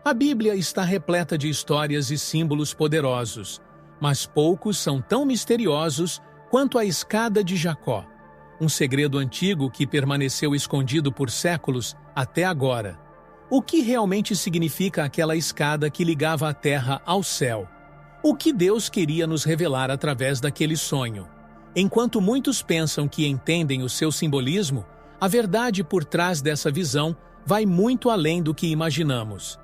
A Bíblia está repleta de histórias e símbolos poderosos, mas poucos são tão misteriosos quanto a escada de Jacó, um segredo antigo que permaneceu escondido por séculos até agora. O que realmente significa aquela escada que ligava a terra ao céu? O que Deus queria nos revelar através daquele sonho? Enquanto muitos pensam que entendem o seu simbolismo, a verdade por trás dessa visão vai muito além do que imaginamos.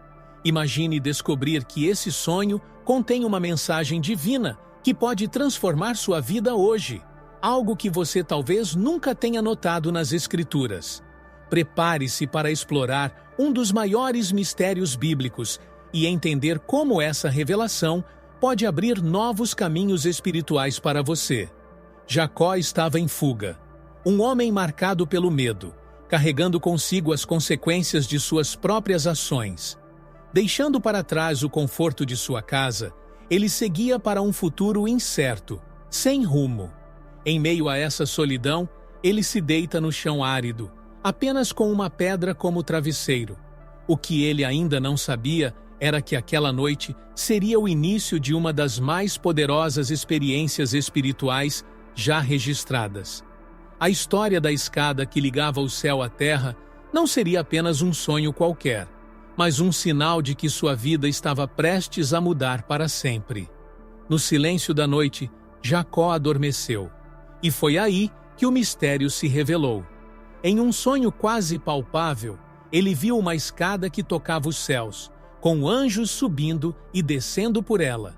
Imagine descobrir que esse sonho contém uma mensagem divina que pode transformar sua vida hoje, algo que você talvez nunca tenha notado nas Escrituras. Prepare-se para explorar um dos maiores mistérios bíblicos e entender como essa revelação pode abrir novos caminhos espirituais para você. Jacó estava em fuga, um homem marcado pelo medo, carregando consigo as consequências de suas próprias ações. Deixando para trás o conforto de sua casa, ele seguia para um futuro incerto, sem rumo. Em meio a essa solidão, ele se deita no chão árido, apenas com uma pedra como travesseiro. O que ele ainda não sabia era que aquela noite seria o início de uma das mais poderosas experiências espirituais já registradas. A história da escada que ligava o céu à terra não seria apenas um sonho qualquer, mas um sinal de que sua vida estava prestes a mudar para sempre. No silêncio da noite, Jacó adormeceu, e foi aí que o mistério se revelou. Em um sonho quase palpável, ele viu uma escada que tocava os céus, com anjos subindo e descendo por ela,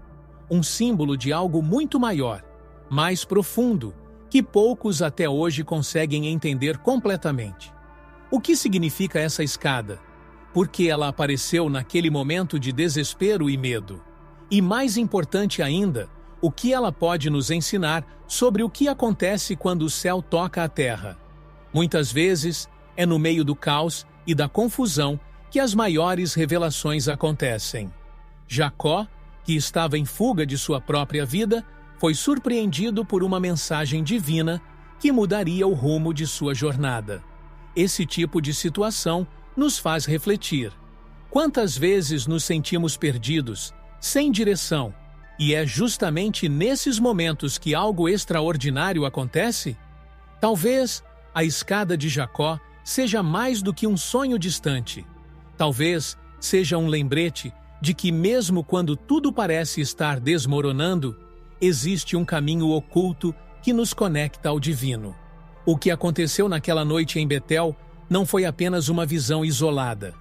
um símbolo de algo muito maior, mais profundo, que poucos até hoje conseguem entender completamente. O que significa essa escada? Por que ela apareceu naquele momento de desespero e medo? E mais importante ainda, o que ela pode nos ensinar sobre o que acontece quando o céu toca a terra? Muitas vezes, é no meio do caos e da confusão que as maiores revelações acontecem. Jacó, que estava em fuga de sua própria vida, foi surpreendido por uma mensagem divina que mudaria o rumo de sua jornada. Esse tipo de situação nos faz refletir. Quantas vezes nos sentimos perdidos, sem direção, e é justamente nesses momentos que algo extraordinário acontece? Talvez a escada de Jacó seja mais do que um sonho distante. Talvez seja um lembrete de que mesmo quando tudo parece estar desmoronando, existe um caminho oculto que nos conecta ao divino. O que aconteceu naquela noite em Betel não foi apenas uma visão isolada.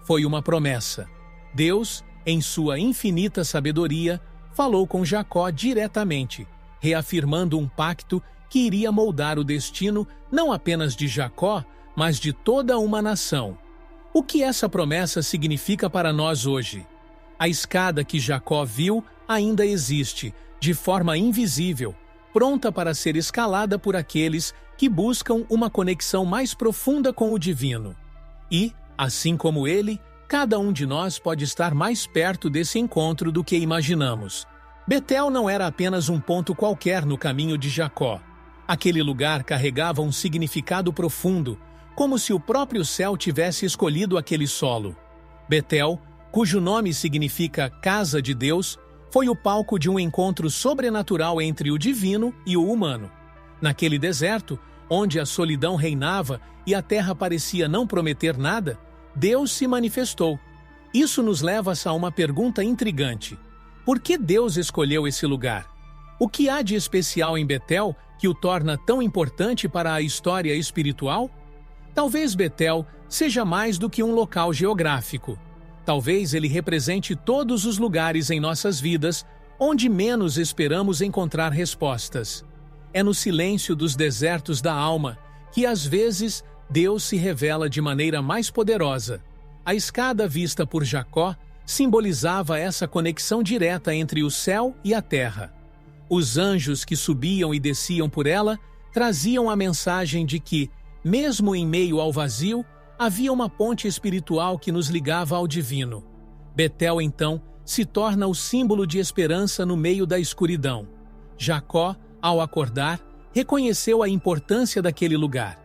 Foi uma promessa. Deus, em sua infinita sabedoria, falou com Jacó diretamente, reafirmando um pacto que iria moldar o destino não apenas de Jacó, mas de toda uma nação. O que essa promessa significa para nós hoje? A escada que Jacó viu ainda existe, de forma invisível, pronta para ser escalada por aqueles que buscam uma conexão mais profunda com o divino. E, assim como ele, cada um de nós pode estar mais perto desse encontro do que imaginamos. Betel não era apenas um ponto qualquer no caminho de Jacó. Aquele lugar carregava um significado profundo, como se o próprio céu tivesse escolhido aquele solo. Betel, cujo nome significa Casa de Deus, foi o palco de um encontro sobrenatural entre o divino e o humano. Naquele deserto, onde a solidão reinava e a terra parecia não prometer nada, Deus se manifestou. Isso nos leva a uma pergunta intrigante. Por que Deus escolheu esse lugar? O que há de especial em Betel que o torna tão importante para a história espiritual? Talvez Betel seja mais do que um local geográfico. Talvez ele represente todos os lugares em nossas vidas onde menos esperamos encontrar respostas. É no silêncio dos desertos da alma que, às vezes, Deus se revela de maneira mais poderosa. A escada vista por Jacó simbolizava essa conexão direta entre o céu e a terra. Os anjos que subiam e desciam por ela traziam a mensagem de que, mesmo em meio ao vazio, havia uma ponte espiritual que nos ligava ao divino. Betel, então, se torna o símbolo de esperança no meio da escuridão. Jacó, ao acordar, reconheceu a importância daquele lugar.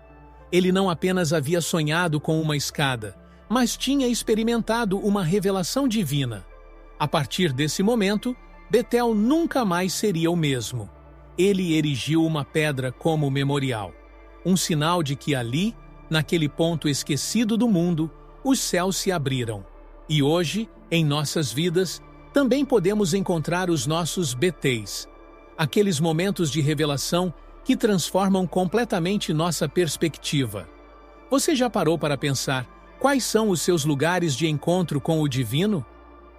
Ele não apenas havia sonhado com uma escada, mas tinha experimentado uma revelação divina. A partir desse momento, Betel nunca mais seria o mesmo. Ele erigiu uma pedra como memorial, um sinal de que ali, naquele ponto esquecido do mundo, os céus se abriram. E hoje, em nossas vidas, também podemos encontrar os nossos Betéis, aqueles momentos de revelação que transformam completamente nossa perspectiva. Você já parou para pensar quais são os seus lugares de encontro com o divino?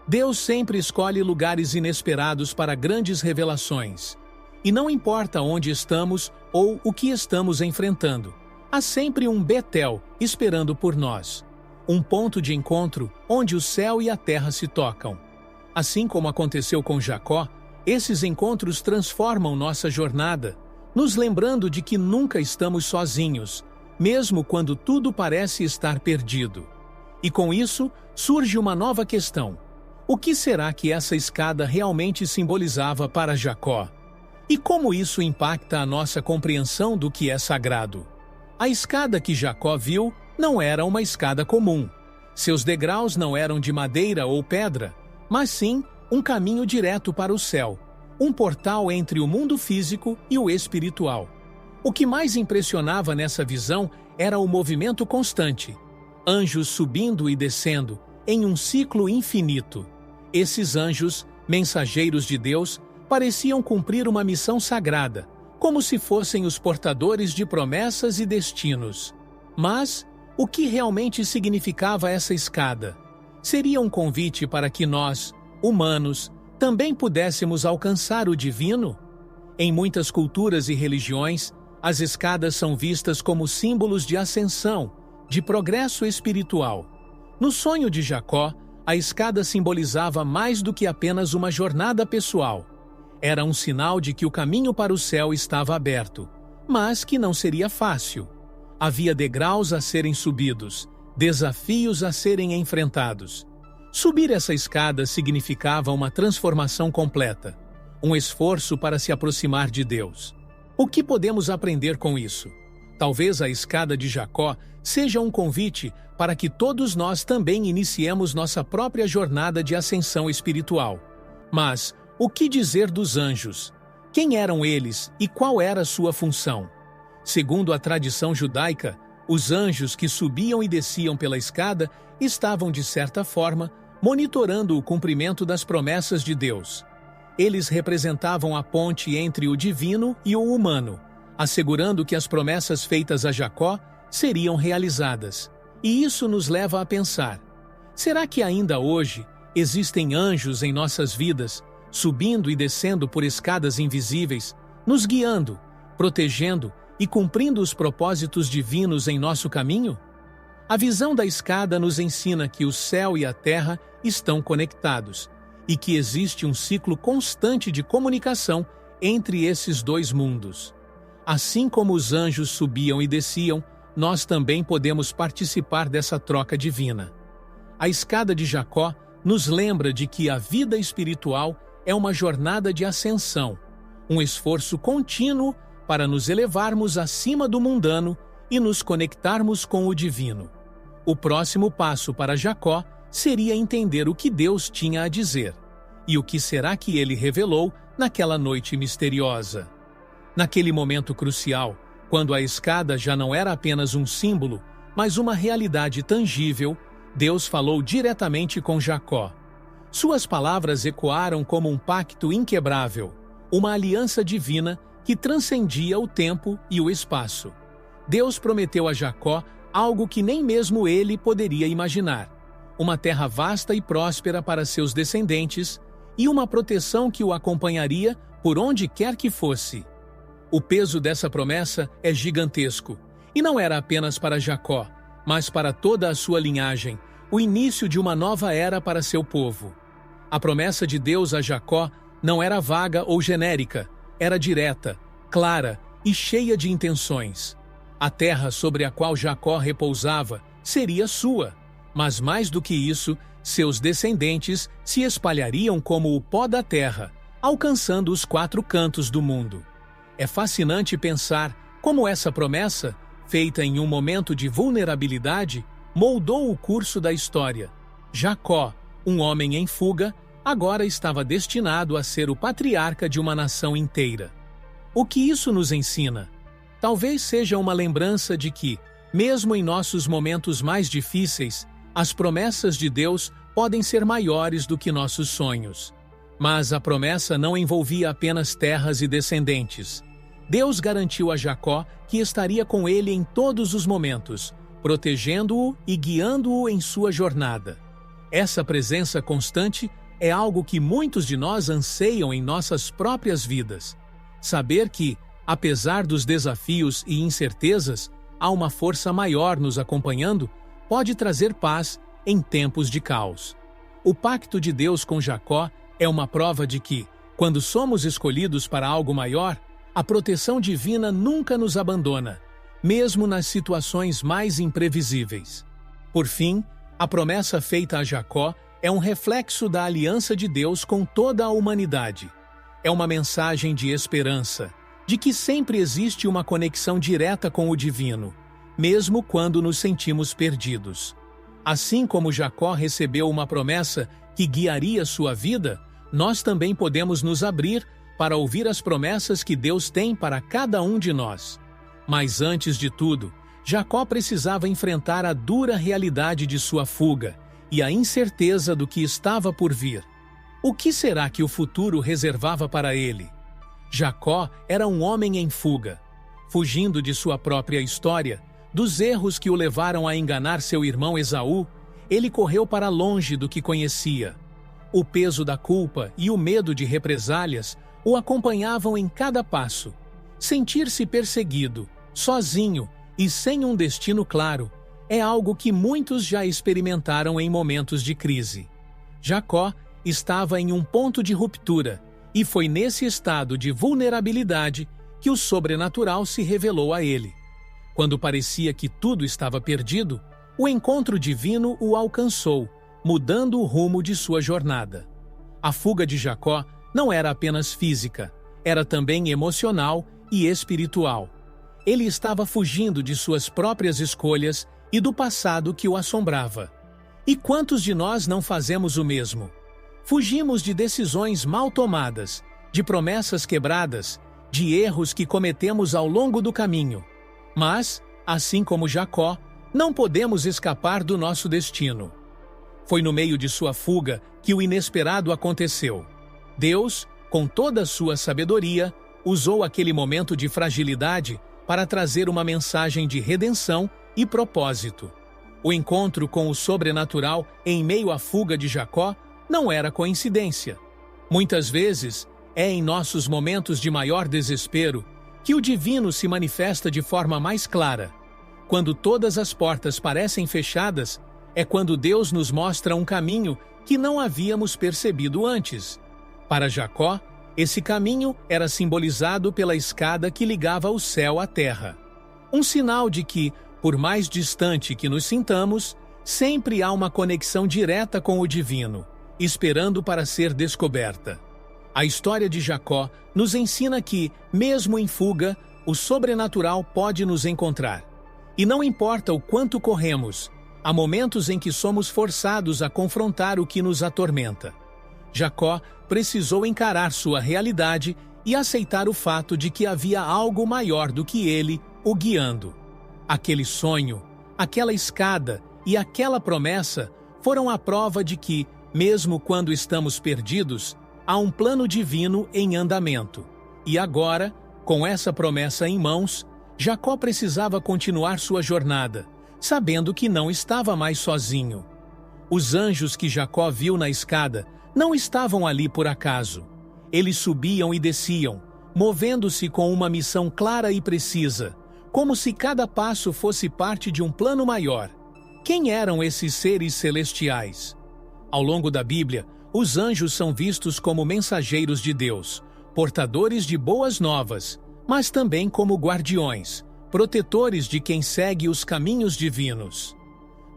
Deus sempre escolhe lugares inesperados para grandes revelações. E não importa onde estamos ou o que estamos enfrentando, há sempre um Betel esperando por nós. Um ponto de encontro onde o céu e a terra se tocam. Assim como aconteceu com Jacó, esses encontros transformam nossa jornada, nos lembrando de que nunca estamos sozinhos, mesmo quando tudo parece estar perdido. E com isso, surge uma nova questão. O que será que essa escada realmente simbolizava para Jacó? E como isso impacta a nossa compreensão do que é sagrado? A escada que Jacó viu não era uma escada comum. Seus degraus não eram de madeira ou pedra, mas sim um caminho direto para o céu, um portal entre o mundo físico e o espiritual. O que mais impressionava nessa visão era o movimento constante, anjos subindo e descendo, em um ciclo infinito. Esses anjos, mensageiros de Deus, pareciam cumprir uma missão sagrada, como se fossem os portadores de promessas e destinos. Mas o que realmente significava essa escada? Seria um convite para que nós, humanos, também pudéssemos alcançar o divino? Em muitas culturas e religiões, as escadas são vistas como símbolos de ascensão, de progresso espiritual. No sonho de Jacó, a escada simbolizava mais do que apenas uma jornada pessoal. Era um sinal de que o caminho para o céu estava aberto, mas que não seria fácil. Havia degraus a serem subidos, desafios a serem enfrentados. Subir essa escada significava uma transformação completa, um esforço para se aproximar de Deus. O que podemos aprender com isso? Talvez a escada de Jacó seja um convite para que todos nós também iniciemos nossa própria jornada de ascensão espiritual. Mas o que dizer dos anjos? Quem eram eles e qual era sua função? Segundo a tradição judaica, os anjos que subiam e desciam pela escada estavam, de certa forma, monitorando o cumprimento das promessas de Deus. Eles representavam a ponte entre o divino e o humano, assegurando que as promessas feitas a Jacó seriam realizadas. E isso nos leva a pensar: será que ainda hoje existem anjos em nossas vidas, subindo e descendo por escadas invisíveis, nos guiando, protegendo e cumprindo os propósitos divinos em nosso caminho? A visão da escada nos ensina que o céu e a terra estão conectados e que existe um ciclo constante de comunicação entre esses dois mundos. Assim como os anjos subiam e desciam, nós também podemos participar dessa troca divina. A escada de Jacó nos lembra de que a vida espiritual é uma jornada de ascensão, um esforço contínuo para nos elevarmos acima do mundano e nos conectarmos com o divino. O próximo passo para Jacó seria entender o que Deus tinha a dizer e o que será que ele revelou naquela noite misteriosa. Naquele momento crucial, quando a escada já não era apenas um símbolo, mas uma realidade tangível, Deus falou diretamente com Jacó. Suas palavras ecoaram como um pacto inquebrável, uma aliança divina que transcendia o tempo e o espaço. Deus prometeu a Jacó algo que nem mesmo ele poderia imaginar: uma terra vasta e próspera para seus descendentes e uma proteção que o acompanharia por onde quer que fosse. O peso dessa promessa é gigantesco, e não era apenas para Jacó, mas para toda a sua linhagem, o início de uma nova era para seu povo. A promessa de Deus a Jacó não era vaga ou genérica, era direta, clara e cheia de intenções. A terra sobre a qual Jacó repousava seria sua, mas mais do que isso, seus descendentes se espalhariam como o pó da terra, alcançando os 4 cantos do mundo. É fascinante pensar como essa promessa, feita em um momento de vulnerabilidade, moldou o curso da história. Jacó, um homem em fuga, agora estava destinado a ser o patriarca de uma nação inteira. O que isso nos ensina? Talvez seja uma lembrança de que, mesmo em nossos momentos mais difíceis, as promessas de Deus podem ser maiores do que nossos sonhos. Mas a promessa não envolvia apenas terras e descendentes. Deus garantiu a Jacó que estaria com ele em todos os momentos, protegendo-o e guiando-o em sua jornada. Essa presença constante é algo que muitos de nós anseiam em nossas próprias vidas. Saber que, apesar dos desafios e incertezas, há uma força maior nos acompanhando pode trazer paz em tempos de caos. O pacto de Deus com Jacó é uma prova de que, quando somos escolhidos para algo maior, a proteção divina nunca nos abandona, mesmo nas situações mais imprevisíveis. Por fim, a promessa feita a Jacó é um reflexo da aliança de Deus com toda a humanidade. É uma mensagem de esperança, de que sempre existe uma conexão direta com o divino, mesmo quando nos sentimos perdidos. Assim como Jacó recebeu uma promessa que guiaria sua vida, nós também podemos nos abrir para ouvir as promessas que Deus tem para cada um de nós. Mas antes de tudo, Jacó precisava enfrentar a dura realidade de sua fuga e a incerteza do que estava por vir. O que será que o futuro reservava para ele? Jacó era um homem em fuga, fugindo de sua própria história, dos erros que o levaram a enganar seu irmão Esaú. Ele correu para longe do que conhecia. O peso da culpa e o medo de represálias o acompanhavam em cada passo. Sentir-se perseguido, sozinho e sem um destino claro, é algo que muitos já experimentaram em momentos de crise. Jacó estava em um ponto de ruptura, e foi nesse estado de vulnerabilidade que o sobrenatural se revelou a ele. Quando parecia que tudo estava perdido, o encontro divino o alcançou, mudando o rumo de sua jornada. A fuga de Jacó não era apenas física, era também emocional e espiritual. Ele estava fugindo de suas próprias escolhas e do passado que o assombrava. E quantos de nós não fazemos o mesmo? Fugimos de decisões mal tomadas, de promessas quebradas, de erros que cometemos ao longo do caminho. Mas, assim como Jacó, não podemos escapar do nosso destino. Foi no meio de sua fuga que o inesperado aconteceu. Deus, com toda a sua sabedoria, usou aquele momento de fragilidade para trazer uma mensagem de redenção e propósito. O encontro com o sobrenatural em meio à fuga de Jacó não era coincidência. Muitas vezes, é em nossos momentos de maior desespero que o divino se manifesta de forma mais clara. Quando todas as portas parecem fechadas, é quando Deus nos mostra um caminho que não havíamos percebido antes. Para Jacó, esse caminho era simbolizado pela escada que ligava o céu à terra. Um sinal de que, por mais distante que nos sintamos, sempre há uma conexão direta com o divino, esperando para ser descoberta. A história de Jacó nos ensina que, mesmo em fuga, o sobrenatural pode nos encontrar. E não importa o quanto corremos, há momentos em que somos forçados a confrontar o que nos atormenta. Jacó precisou encarar sua realidade e aceitar o fato de que havia algo maior do que ele o guiando. Aquele sonho, aquela escada e aquela promessa foram a prova de que, mesmo quando estamos perdidos, há um plano divino em andamento. E agora, com essa promessa em mãos, Jacó precisava continuar sua jornada, sabendo que não estava mais sozinho. Os anjos que Jacó viu na escada não estavam ali por acaso. Eles subiam e desciam, movendo-se com uma missão clara e precisa, como se cada passo fosse parte de um plano maior. Quem eram esses seres celestiais? Ao longo da Bíblia, os anjos são vistos como mensageiros de Deus, portadores de boas novas, mas também como guardiões, protetores de quem segue os caminhos divinos.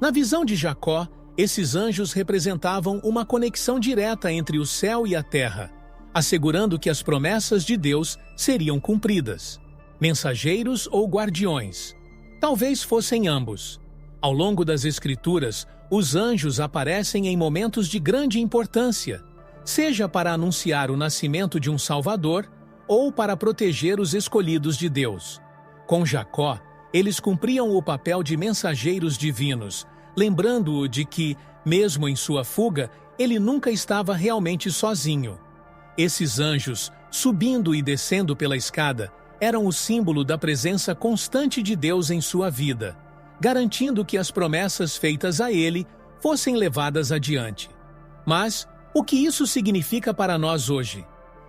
Na visão de Jacó, esses anjos representavam uma conexão direta entre o céu e a terra, assegurando que as promessas de Deus seriam cumpridas. Mensageiros ou guardiões? Talvez fossem ambos. Ao longo das Escrituras, os anjos aparecem em momentos de grande importância, seja para anunciar o nascimento de um Salvador ou para proteger os escolhidos de Deus. Com Jacó, eles cumpriam o papel de mensageiros divinos, lembrando-o de que, mesmo em sua fuga, ele nunca estava realmente sozinho. Esses anjos, subindo e descendo pela escada, eram o símbolo da presença constante de Deus em sua vida, garantindo que as promessas feitas a ele fossem levadas adiante. Mas o que isso significa para nós hoje?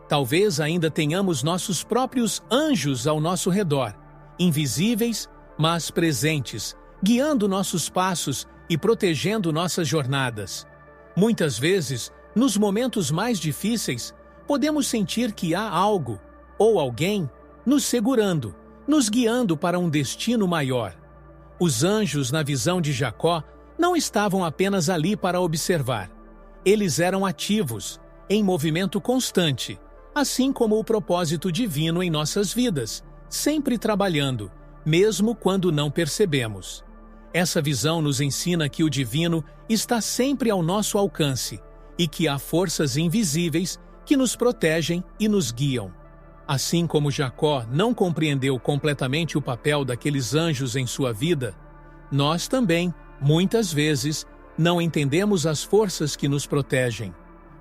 Talvez ainda tenhamos nossos próprios anjos ao nosso redor, invisíveis, mas presentes, guiando nossos passos e protegendo nossas jornadas. Muitas vezes, nos momentos mais difíceis, podemos sentir que há algo, ou alguém, nos segurando, nos guiando para um destino maior. Os anjos, na visão de Jacó, não estavam apenas ali para observar. Eles eram ativos, em movimento constante, assim como o propósito divino em nossas vidas, sempre trabalhando, mesmo quando não percebemos. Essa visão nos ensina que o divino está sempre ao nosso alcance e que há forças invisíveis que nos protegem e nos guiam. Assim como Jacó não compreendeu completamente o papel daqueles anjos em sua vida, nós também, muitas vezes, não entendemos as forças que nos protegem.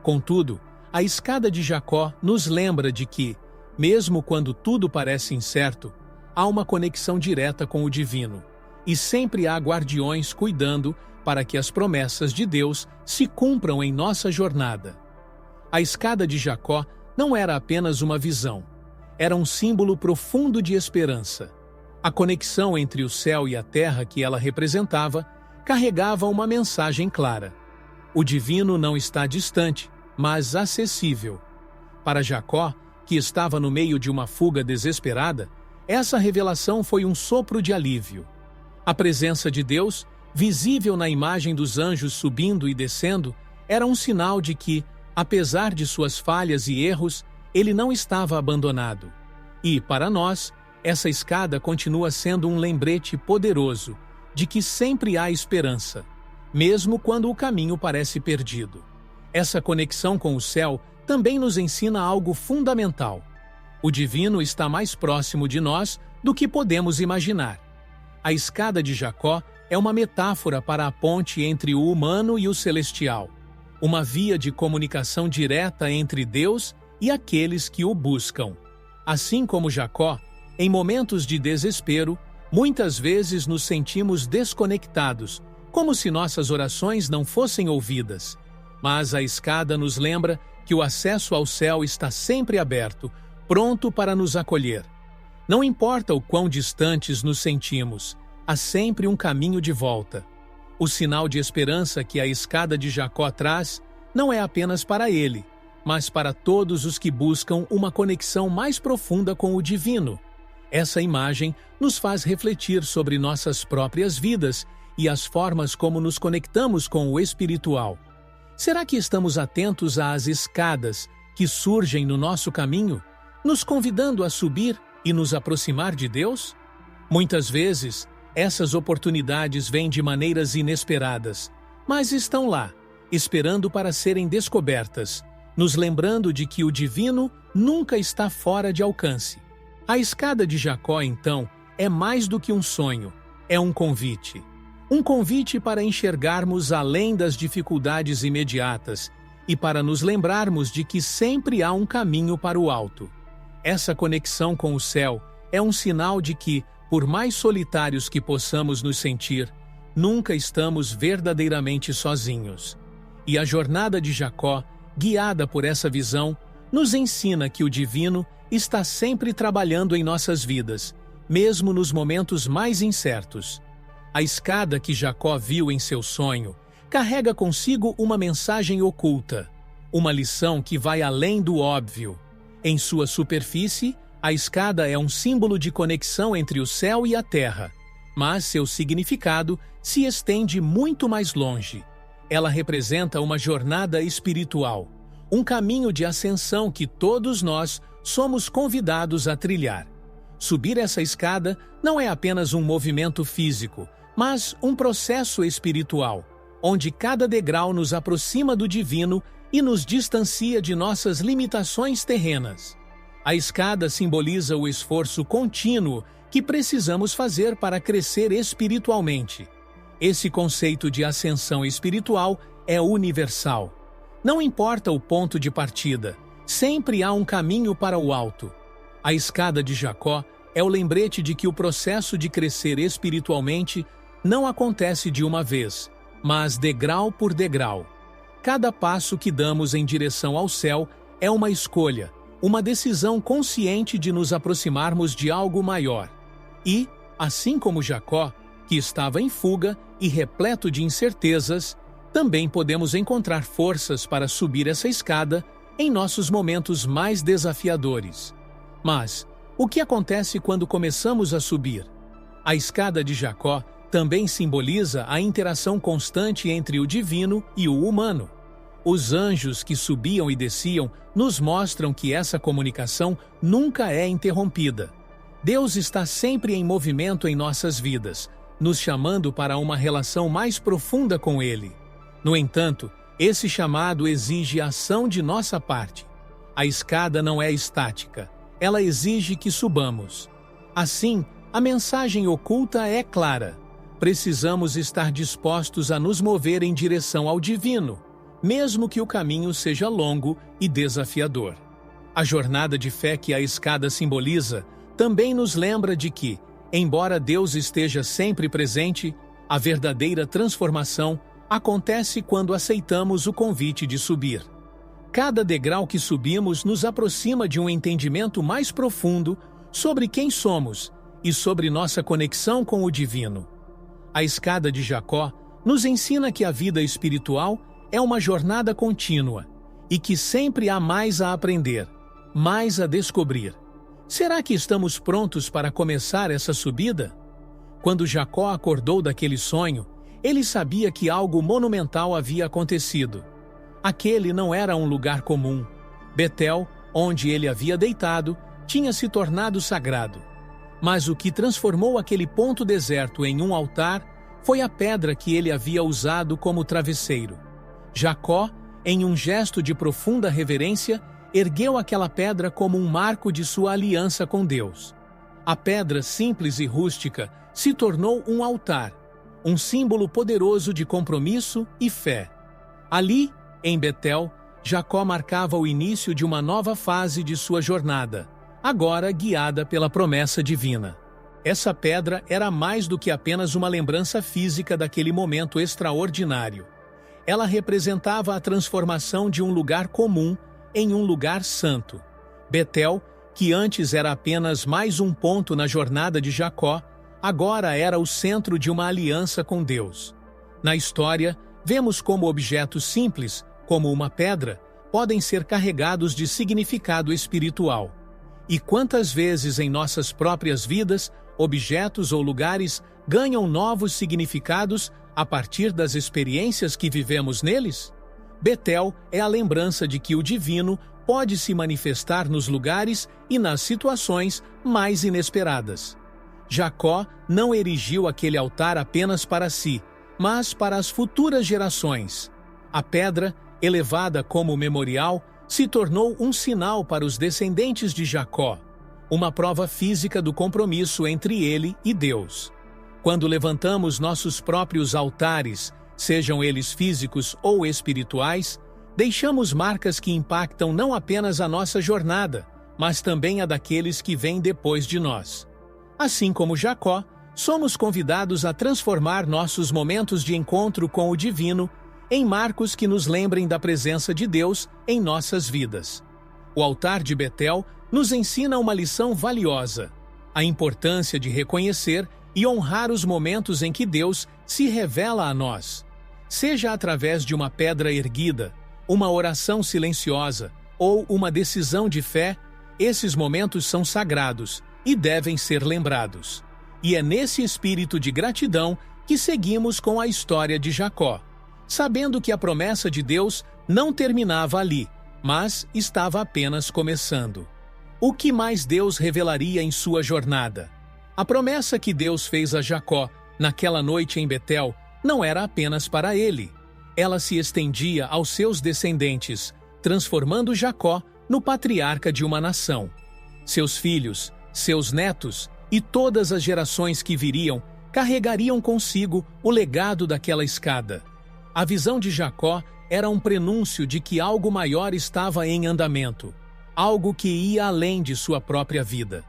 Contudo, a escada de Jacó nos lembra de que, mesmo quando tudo parece incerto, há uma conexão direta com o divino, e sempre há guardiões cuidando para que as promessas de Deus se cumpram em nossa jornada. A escada de Jacó não era apenas uma visão, era um símbolo profundo de esperança. A conexão entre o céu e a terra que ela representava carregava uma mensagem clara. O divino não está distante, mas acessível. Para Jacó, que estava no meio de uma fuga desesperada, essa revelação foi um sopro de alívio. A presença de Deus, visível na imagem dos anjos subindo e descendo, era um sinal de que, apesar de suas falhas e erros, ele não estava abandonado. E, para nós, essa escada continua sendo um lembrete poderoso de que sempre há esperança, mesmo quando o caminho parece perdido. Essa conexão com o céu também nos ensina algo fundamental. O divino está mais próximo de nós do que podemos imaginar. A escada de Jacó é uma metáfora para a ponte entre o humano e o celestial, uma via de comunicação direta entre Deus e aqueles que o buscam. Assim como Jacó, em momentos de desespero, muitas vezes nos sentimos desconectados, como se nossas orações não fossem ouvidas. Mas a escada nos lembra que o acesso ao céu está sempre aberto, pronto para nos acolher. Não importa o quão distantes nos sentimos, há sempre um caminho de volta. O sinal de esperança que a escada de Jacó traz não é apenas para ele, mas para todos os que buscam uma conexão mais profunda com o divino. Essa imagem nos faz refletir sobre nossas próprias vidas e as formas como nos conectamos com o espiritual. Será que estamos atentos às escadas que surgem no nosso caminho, nos convidando a subir e nos aproximar de Deus? Muitas vezes, essas oportunidades vêm de maneiras inesperadas, mas estão lá, esperando para serem descobertas, nos lembrando de que o divino nunca está fora de alcance. A escada de Jacó, então, é mais do que um sonho, é um convite. Um convite para enxergarmos além das dificuldades imediatas e para nos lembrarmos de que sempre há um caminho para o alto. Essa conexão com o céu é um sinal de que, por mais solitários que possamos nos sentir, nunca estamos verdadeiramente sozinhos. E a jornada de Jacó, guiada por essa visão, nos ensina que o divino está sempre trabalhando em nossas vidas, mesmo nos momentos mais incertos. A escada que Jacó viu em seu sonho carrega consigo uma mensagem oculta, uma lição que vai além do óbvio. Em sua superfície, a escada é um símbolo de conexão entre o céu e a terra, mas seu significado se estende muito mais longe. Ela representa uma jornada espiritual, um caminho de ascensão que todos nós somos convidados a trilhar. Subir essa escada não é apenas um movimento físico, mas um processo espiritual, onde cada degrau nos aproxima do divino e nos distancia de nossas limitações terrenas. A escada simboliza o esforço contínuo que precisamos fazer para crescer espiritualmente. Esse conceito de ascensão espiritual é universal. Não importa o ponto de partida, sempre há um caminho para o alto. A escada de Jacó é o lembrete de que o processo de crescer espiritualmente não acontece de uma vez, mas degrau por degrau. Cada passo que damos em direção ao céu é uma escolha, uma decisão consciente de nos aproximarmos de algo maior. E, assim como Jacó, que estava em fuga e repleto de incertezas, também podemos encontrar forças para subir essa escada em nossos momentos mais desafiadores. Mas, o que acontece quando começamos a subir? A escada de Jacó também simboliza a interação constante entre o divino e o humano. Os anjos que subiam e desciam nos mostram que essa comunicação nunca é interrompida. Deus está sempre em movimento em nossas vidas, nos chamando para uma relação mais profunda com Ele. No entanto, esse chamado exige ação de nossa parte. A escada não é estática, ela exige que subamos. Assim, a mensagem oculta é clara. Precisamos estar dispostos a nos mover em direção ao divino, mesmo que o caminho seja longo e desafiador. A jornada de fé que a escada simboliza também nos lembra de que, embora Deus esteja sempre presente, a verdadeira transformação acontece quando aceitamos o convite de subir. Cada degrau que subimos nos aproxima de um entendimento mais profundo sobre quem somos e sobre nossa conexão com o divino. A escada de Jacó nos ensina que a vida espiritual é uma jornada contínua e que sempre há mais a aprender, mais a descobrir. Será que estamos prontos para começar essa subida? Quando Jacó acordou daquele sonho, ele sabia que algo monumental havia acontecido. Aquele não era um lugar comum. Betel, onde ele havia deitado, tinha se tornado sagrado. Mas o que transformou aquele ponto deserto em um altar foi a pedra que ele havia usado como travesseiro. Jacó, em um gesto de profunda reverência, ergueu aquela pedra como um marco de sua aliança com Deus. A pedra simples e rústica se tornou um altar, um símbolo poderoso de compromisso e fé. Ali, em Betel, Jacó marcava o início de uma nova fase de sua jornada, agora guiada pela promessa divina. Essa pedra era mais do que apenas uma lembrança física daquele momento extraordinário. Ela representava a transformação de um lugar comum em um lugar santo. Betel, que antes era apenas mais um ponto na jornada de Jacó, agora era o centro de uma aliança com Deus. Na história, vemos como objetos simples, como uma pedra, podem ser carregados de significado espiritual. E quantas vezes em nossas próprias vidas, objetos ou lugares ganham novos significados a partir das experiências que vivemos neles? Betel é a lembrança de que o divino pode se manifestar nos lugares e nas situações mais inesperadas. Jacó não erigiu aquele altar apenas para si, mas para as futuras gerações. A pedra, elevada como memorial, se tornou um sinal para os descendentes de Jacó, uma prova física do compromisso entre ele e Deus. Quando levantamos nossos próprios altares, sejam eles físicos ou espirituais, deixamos marcas que impactam não apenas a nossa jornada, mas também a daqueles que vêm depois de nós. Assim como Jacó, somos convidados a transformar nossos momentos de encontro com o divino em marcos que nos lembrem da presença de Deus em nossas vidas. O altar de Betel nos ensina uma lição valiosa: a importância de reconhecer e honrar os momentos em que Deus se revela a nós. Seja através de uma pedra erguida, uma oração silenciosa ou uma decisão de fé, esses momentos são sagrados e devem ser lembrados. E é nesse espírito de gratidão que seguimos com a história de Jacó, sabendo que a promessa de Deus não terminava ali, mas estava apenas começando. O que mais Deus revelaria em sua jornada? A promessa que Deus fez a Jacó Naquela noite em Betel, não era apenas para ele. Ela se estendia aos seus descendentes, transformando Jacó no patriarca de uma nação. Seus filhos, seus netos e todas as gerações que viriam carregariam consigo o legado daquela escada. A visão de Jacó era um prenúncio de que algo maior estava em andamento, algo que ia além de sua própria vida.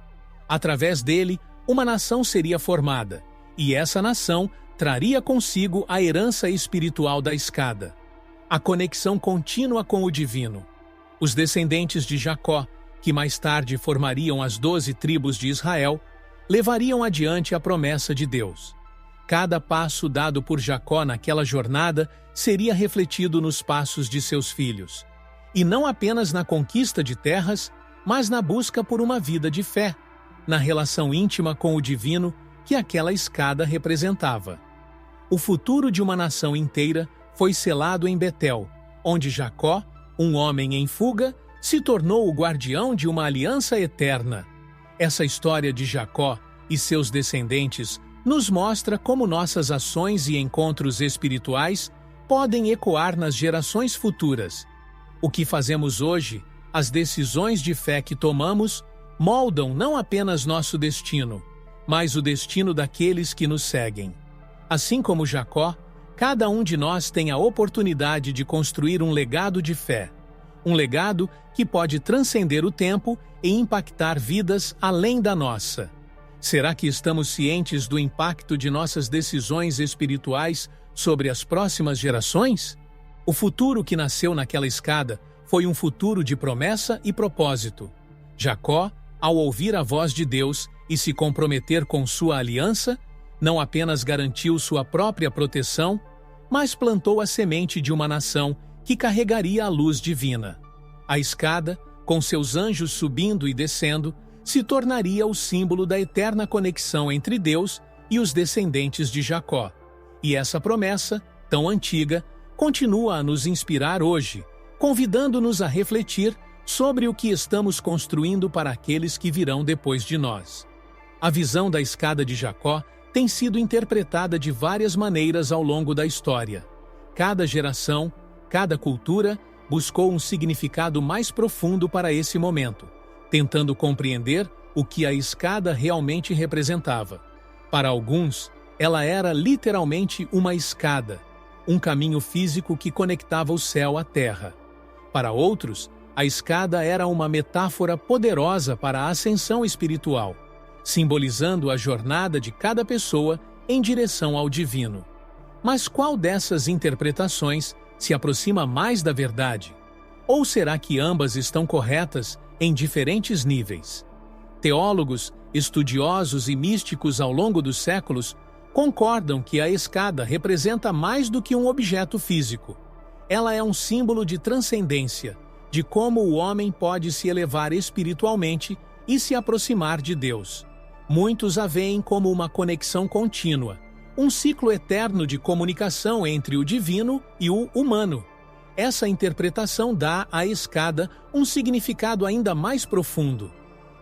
Através dele, uma nação seria formada, e essa nação traria consigo a herança espiritual da escada, a conexão contínua com o divino. Os descendentes de Jacó, que mais tarde formariam as 12 tribos de Israel, levariam adiante a promessa de Deus. Cada passo dado por Jacó naquela jornada seria refletido nos passos de seus filhos, e não apenas na conquista de terras, mas na busca por uma vida de fé, na relação íntima com o divino que aquela escada representava. O futuro de uma nação inteira foi selado em Betel, onde Jacó, um homem em fuga, se tornou o guardião de uma aliança eterna. Essa história de Jacó e seus descendentes nos mostra como nossas ações e encontros espirituais podem ecoar nas gerações futuras. O que fazemos hoje, as decisões de fé que tomamos, moldam não apenas nosso destino, mas o destino daqueles que nos seguem. Assim como Jacó, cada um de nós tem a oportunidade de construir um legado de fé, um legado que pode transcender o tempo e impactar vidas além da nossa. Será que estamos cientes do impacto de nossas decisões espirituais sobre as próximas gerações? O futuro que nasceu naquela escada foi um futuro de promessa e propósito. Jacó, ao ouvir a voz de Deus e se comprometer com sua aliança, não apenas garantiu sua própria proteção, mas plantou a semente de uma nação que carregaria a luz divina. A escada, com seus anjos subindo e descendo, se tornaria o símbolo da eterna conexão entre Deus e os descendentes de Jacó. E essa promessa, tão antiga, continua a nos inspirar hoje, convidando-nos a refletir sobre o que estamos construindo para aqueles que virão depois de nós. A visão da escada de Jacó tem sido interpretada de várias maneiras ao longo da história. Cada geração, cada cultura, buscou um significado mais profundo para esse momento, tentando compreender o que a escada realmente representava. Para alguns, ela era literalmente uma escada, um caminho físico que conectava o céu à terra. Para outros, a escada era uma metáfora poderosa para a ascensão espiritual, simbolizando a jornada de cada pessoa em direção ao divino. Mas qual dessas interpretações se aproxima mais da verdade? Ou será que ambas estão corretas em diferentes níveis? Teólogos, estudiosos e místicos ao longo dos séculos concordam que a escada representa mais do que um objeto físico. Ela é um símbolo de transcendência, de como o homem pode se elevar espiritualmente e se aproximar de Deus. Muitos a veem como uma conexão contínua, um ciclo eterno de comunicação entre o divino e o humano. Essa interpretação dá à escada um significado ainda mais profundo.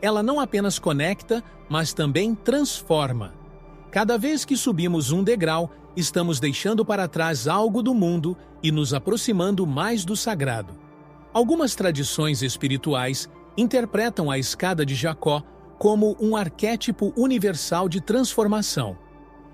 Ela não apenas conecta, mas também transforma. Cada vez que subimos um degrau, estamos deixando para trás algo do mundo e nos aproximando mais do sagrado. Algumas tradições espirituais interpretam a escada de Jacó como um arquétipo universal de transformação.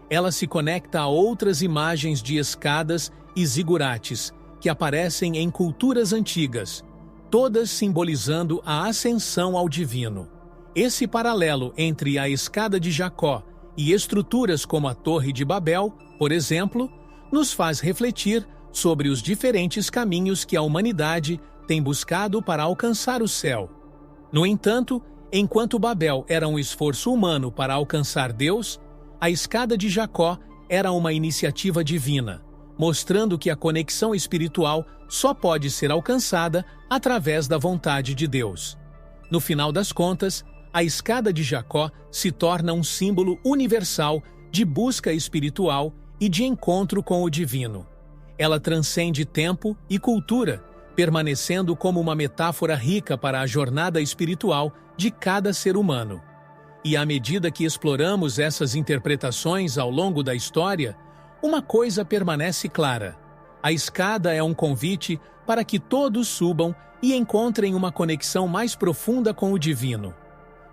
Ela se conecta a outras imagens de escadas e zigurates que aparecem em culturas antigas, todas simbolizando a ascensão ao divino. Esse paralelo entre a escada de Jacó e estruturas como a Torre de Babel, por exemplo, nos faz refletir sobre os diferentes caminhos que a humanidade tem buscado para alcançar o céu. No entanto, enquanto Babel era um esforço humano para alcançar Deus, a escada de Jacó era uma iniciativa divina, mostrando que a conexão espiritual só pode ser alcançada através da vontade de Deus. No final das contas, a escada de Jacó se torna um símbolo universal de busca espiritual e de encontro com o divino. Ela transcende tempo e cultura, permanecendo como uma metáfora rica para a jornada espiritual de cada ser humano. E à medida que exploramos essas interpretações ao longo da história, uma coisa permanece clara: a escada é um convite para que todos subam e encontrem uma conexão mais profunda com o divino.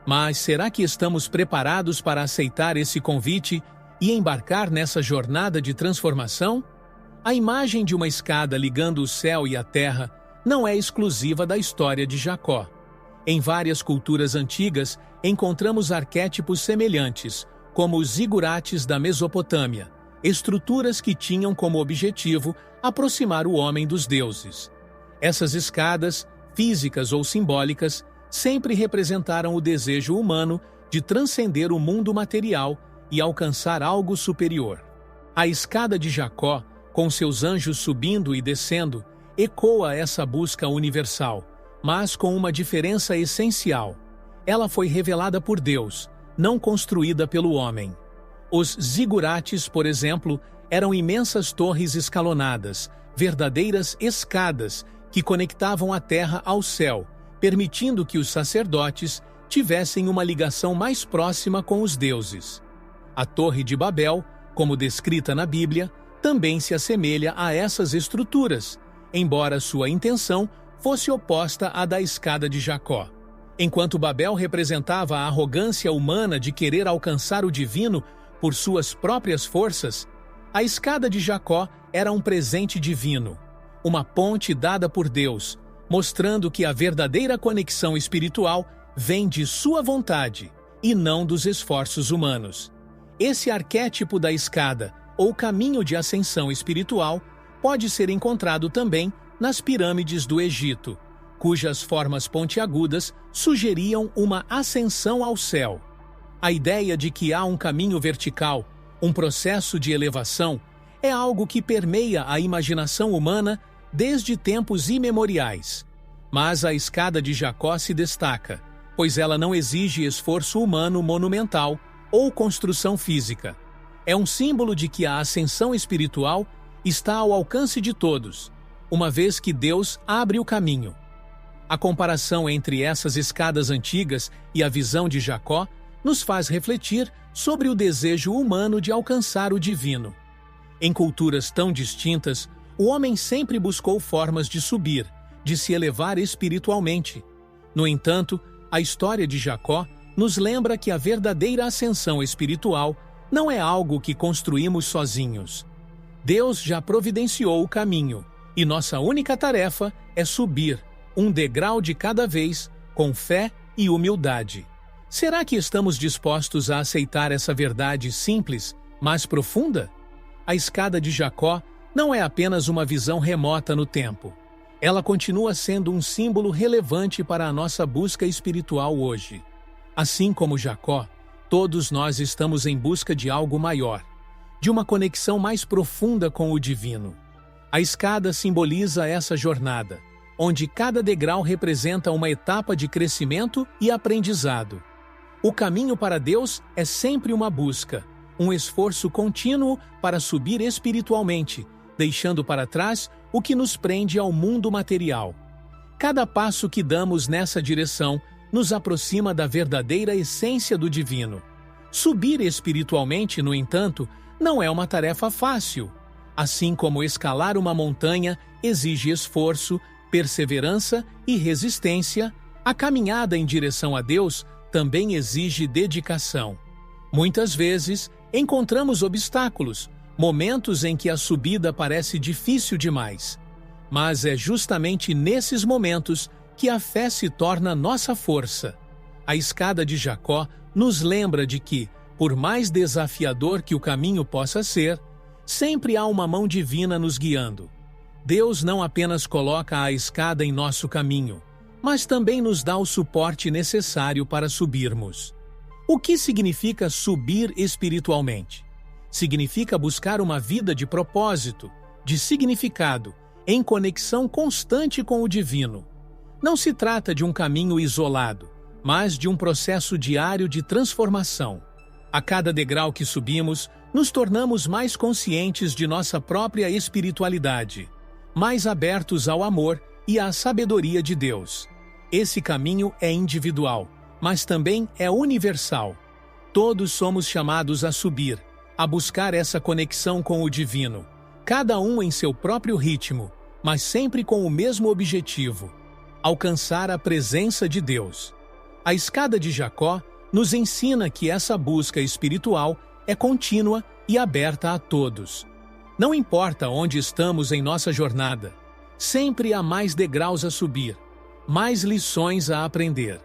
Mas será que estamos preparados para aceitar esse convite e embarcar nessa jornada de transformação? A imagem de uma escada ligando o céu e a terra não é exclusiva da história de Jacó. Em várias culturas antigas, encontramos arquétipos semelhantes, como os zigurates da Mesopotâmia, estruturas que tinham como objetivo aproximar o homem dos deuses. Essas escadas, físicas ou simbólicas, sempre representaram o desejo humano de transcender o mundo material e alcançar algo superior. A escada de Jacó, com seus anjos subindo e descendo, ecoa essa busca universal, mas com uma diferença essencial. Ela foi revelada por Deus, não construída pelo homem. Os zigurates, por exemplo, eram imensas torres escalonadas, verdadeiras escadas que conectavam a terra ao céu, permitindo que os sacerdotes tivessem uma ligação mais próxima com os deuses. A Torre de Babel, como descrita na Bíblia, também se assemelha a essas estruturas, embora sua intenção fosse oposta à da escada de Jacó. Enquanto Babel representava a arrogância humana de querer alcançar o divino por suas próprias forças, a escada de Jacó era um presente divino, uma ponte dada por Deus, mostrando que a verdadeira conexão espiritual vem de sua vontade e não dos esforços humanos. Esse arquétipo da escada, ou caminho de ascensão espiritual, pode ser encontrado também nas pirâmides do Egito, cujas formas pontiagudas sugeriam uma ascensão ao céu. A ideia de que há um caminho vertical, um processo de elevação, é algo que permeia a imaginação humana desde tempos imemoriais. Mas a escada de Jacó se destaca, pois ela não exige esforço humano monumental ou construção física. É um símbolo de que a ascensão espiritual está ao alcance de todos, uma vez que Deus abre o caminho. A comparação entre essas escadas antigas e a visão de Jacó nos faz refletir sobre o desejo humano de alcançar o divino. Em culturas tão distintas, o homem sempre buscou formas de subir, de se elevar espiritualmente. No entanto, a história de Jacó nos lembra que a verdadeira ascensão espiritual não é algo que construímos sozinhos. Deus já providenciou o caminho, e nossa única tarefa é subir, um degrau de cada vez, com fé e humildade. Será que estamos dispostos a aceitar essa verdade simples, mas profunda? A escada de Jacó não é apenas uma visão remota no tempo. Ela continua sendo um símbolo relevante para a nossa busca espiritual hoje. Assim como Jacó, todos nós estamos em busca de algo maior, de uma conexão mais profunda com o divino. A escada simboliza essa jornada, onde cada degrau representa uma etapa de crescimento e aprendizado. O caminho para Deus é sempre uma busca, um esforço contínuo para subir espiritualmente, deixando para trás o que nos prende ao mundo material. Cada passo que damos nessa direção nos aproxima da verdadeira essência do divino. Subir espiritualmente, no entanto, não é uma tarefa fácil. Assim como escalar uma montanha exige esforço, perseverança e resistência, a caminhada em direção a Deus também exige dedicação. Muitas vezes, encontramos obstáculos, momentos em que a subida parece difícil demais. Mas é justamente nesses momentos que a fé se torna nossa força. A escada de Jacó nos lembra de que, por mais desafiador que o caminho possa ser, sempre há uma mão divina nos guiando. Deus não apenas coloca a escada em nosso caminho, mas também nos dá o suporte necessário para subirmos. O que significa subir espiritualmente? Significa buscar uma vida de propósito, de significado, em conexão constante com o divino. Não se trata de um caminho isolado, mas de um processo diário de transformação. A cada degrau que subimos, nos tornamos mais conscientes de nossa própria espiritualidade, mais abertos ao amor e à sabedoria de Deus. Esse caminho é individual, mas também é universal. Todos somos chamados a subir, a buscar essa conexão com o divino, cada um em seu próprio ritmo, mas sempre com o mesmo objetivo: alcançar a presença de Deus. A escada de Jacó nos ensina que essa busca espiritual é contínua e aberta a todos. Não importa onde estamos em nossa jornada, sempre há mais degraus a subir, mais lições a aprender.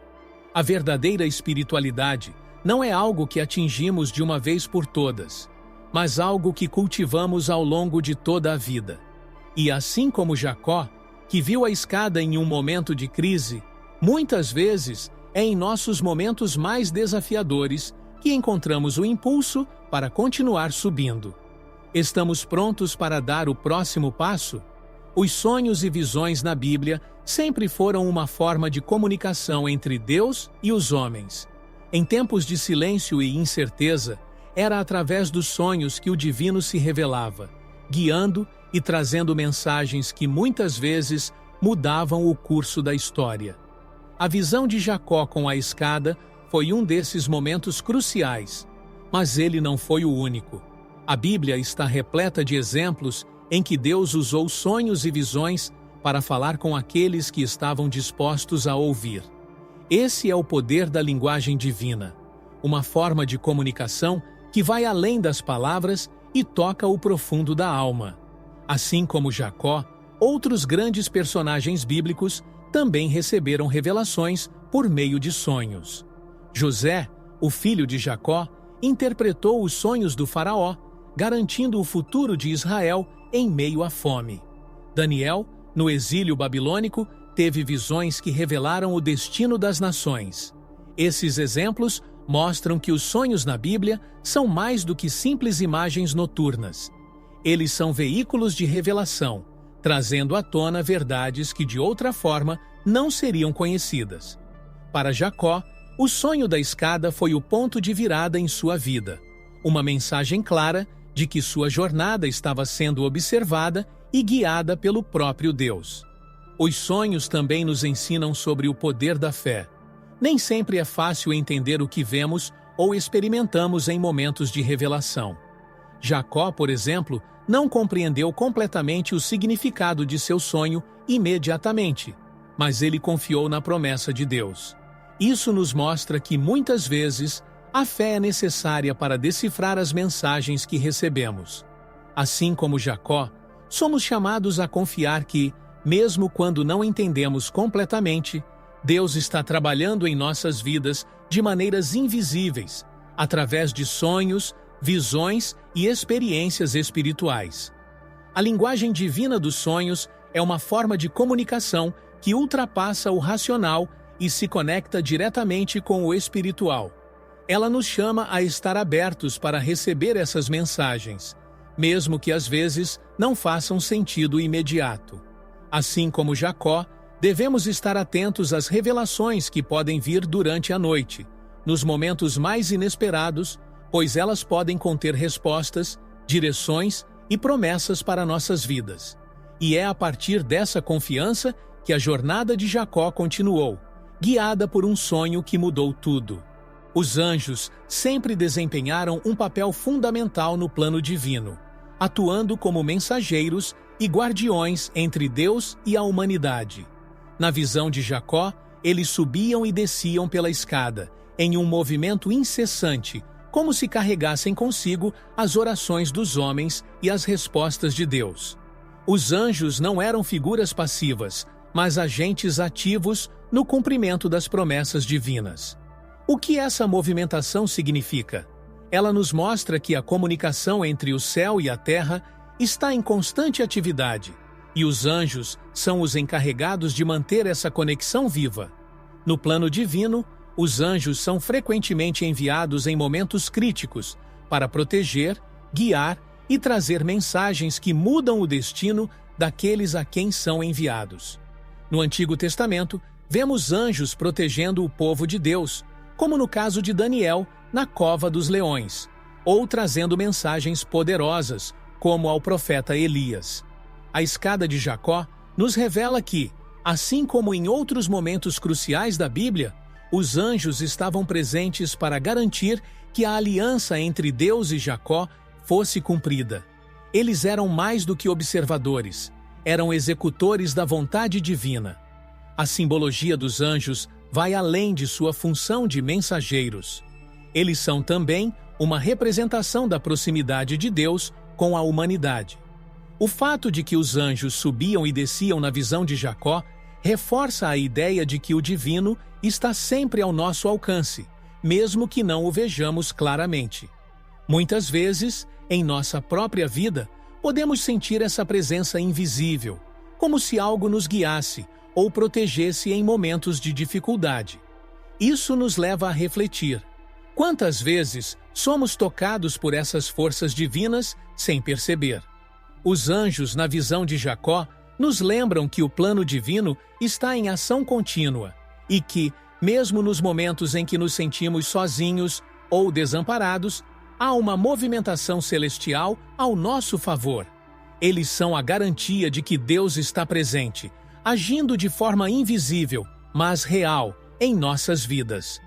A verdadeira espiritualidade não é algo que atingimos de uma vez por todas, mas algo que cultivamos ao longo de toda a vida. E assim como Jacó, que viu a escada em um momento de crise, muitas vezes é em nossos momentos mais desafiadores que encontramos o impulso para continuar subindo. Estamos prontos para dar o próximo passo? Os sonhos e visões na Bíblia sempre foram uma forma de comunicação entre Deus e os homens. Em tempos de silêncio e incerteza, era através dos sonhos que o divino se revelava, guiando e trazendo mensagens que muitas vezes mudavam o curso da história. A visão de Jacó com a escada foi um desses momentos cruciais, mas ele não foi o único. A Bíblia está repleta de exemplos em que Deus usou sonhos e visões para falar com aqueles que estavam dispostos a ouvir. Esse é o poder da linguagem divina, uma forma de comunicação que vai além das palavras e toca o profundo da alma. Assim como Jacó, outros grandes personagens bíblicos também receberam revelações por meio de sonhos. José, o filho de Jacó, interpretou os sonhos do faraó, garantindo o futuro de Israel em meio à fome. Daniel, no exílio babilônico, teve visões que revelaram o destino das nações. Esses exemplos mostram que os sonhos na Bíblia são mais do que simples imagens noturnas. Eles são veículos de revelação, trazendo à tona verdades que de outra forma não seriam conhecidas. Para Jacó, o sonho da escada foi o ponto de virada em sua vida, uma mensagem clara de que sua jornada estava sendo observada e guiada pelo próprio Deus. Os sonhos também nos ensinam sobre o poder da fé. Nem sempre é fácil entender o que vemos ou experimentamos em momentos de revelação. Jacó, por exemplo, não compreendeu completamente o significado de seu sonho imediatamente, mas ele confiou na promessa de Deus. Isso nos mostra que, muitas vezes, a fé é necessária para decifrar as mensagens que recebemos. Assim como Jacó, somos chamados a confiar que, mesmo quando não entendemos completamente, Deus está trabalhando em nossas vidas de maneiras invisíveis, através de sonhos, visões e experiências espirituais. A linguagem divina dos sonhos é uma forma de comunicação que ultrapassa o racional e se conecta diretamente com o espiritual. Ela nos chama a estar abertos para receber essas mensagens, mesmo que às vezes não façam sentido imediato. Assim como Jacó, devemos estar atentos às revelações que podem vir durante a noite, nos momentos mais inesperados, pois elas podem conter respostas, direções e promessas para nossas vidas. E é a partir dessa confiança que a jornada de Jacó continuou, guiada por um sonho que mudou tudo. Os anjos sempre desempenharam um papel fundamental no plano divino, atuando como mensageiros e guardiões entre Deus e a humanidade. Na visão de Jacó, eles subiam e desciam pela escada, em um movimento incessante, como se carregassem consigo as orações dos homens e as respostas de Deus. Os anjos não eram figuras passivas, mas agentes ativos no cumprimento das promessas divinas. O que essa movimentação significa? Ela nos mostra que a comunicação entre o céu e a terra está em constante atividade, e os anjos são os encarregados de manter essa conexão viva. No plano divino, os anjos são frequentemente enviados em momentos críticos para proteger, guiar e trazer mensagens que mudam o destino daqueles a quem são enviados. No Antigo Testamento, vemos anjos protegendo o povo de Deus, como no caso de Daniel na cova dos leões, ou trazendo mensagens poderosas, como ao profeta Elias. A escada de Jacó nos revela que, assim como em outros momentos cruciais da Bíblia, Os anjos estavam presentes para garantir que a aliança entre Deus e Jacó fosse cumprida. Eles eram mais do que observadores, eram executores da vontade divina. A simbologia dos anjos vai além de sua função de mensageiros. Eles são também uma representação da proximidade de Deus com a humanidade. O fato de que os anjos subiam e desciam na visão de Jacó reforça a ideia de que o divino está sempre ao nosso alcance, mesmo que não o vejamos claramente. Muitas vezes, em nossa própria vida, podemos sentir essa presença invisível, como se algo nos guiasse ou protegesse em momentos de dificuldade. Isso nos leva a refletir. Quantas vezes somos tocados por essas forças divinas sem perceber? Os anjos, na visão de Jacó, nos lembram que o plano divino está em ação contínua e que, mesmo nos momentos em que nos sentimos sozinhos ou desamparados, há uma movimentação celestial ao nosso favor. Eles são a garantia de que Deus está presente, agindo de forma invisível, mas real, em nossas vidas.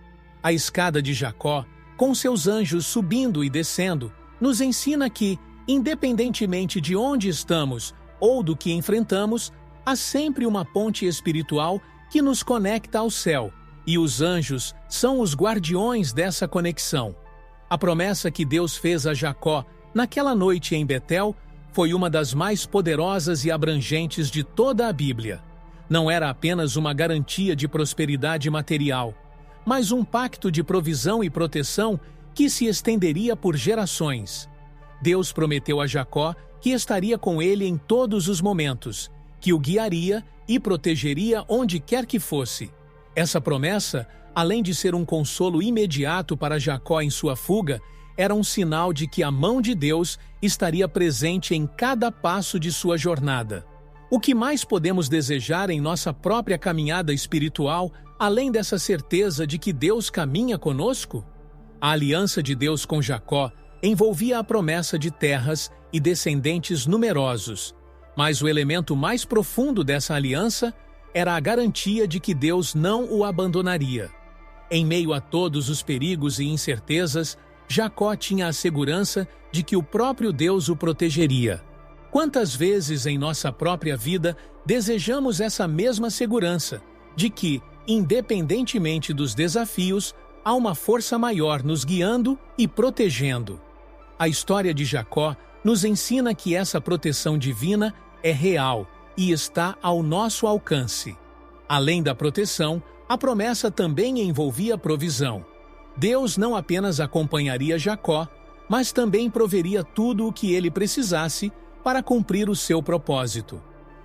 A escada de Jacó, com seus anjos subindo e descendo, nos ensina que, independentemente de onde estamos ou do que enfrentamos, há sempre uma ponte espiritual que nos conecta ao céu, e os anjos são os guardiões dessa conexão. A promessa que Deus fez a Jacó naquela noite em Betel foi uma das mais poderosas e abrangentes de toda a Bíblia. Não era apenas uma garantia de prosperidade material, mas um pacto de provisão e proteção que se estenderia por gerações. Deus prometeu a Jacó que estaria com ele em todos os momentos, que o guiaria e protegeria onde quer que fosse. Essa promessa, além de ser um consolo imediato para Jacó em sua fuga, era um sinal de que a mão de Deus estaria presente em cada passo de sua jornada. O que mais podemos desejar em nossa própria caminhada espiritual, além dessa certeza de que Deus caminha conosco? A aliança de Deus com Jacó envolvia a promessa de terras e descendentes numerosos, mas o elemento mais profundo dessa aliança era a garantia de que Deus não o abandonaria. Em meio a todos os perigos e incertezas, Jacó tinha a segurança de que o próprio Deus o protegeria. Quantas vezes em nossa própria vida desejamos essa mesma segurança de que, independentemente dos desafios, há uma força maior nos guiando e protegendo? A história de Jacó nos ensina que essa proteção divina é real e está ao nosso alcance. Além da proteção, a promessa também envolvia provisão. Deus não apenas acompanharia Jacó, mas também proveria tudo o que ele precisasse para cumprir o seu propósito.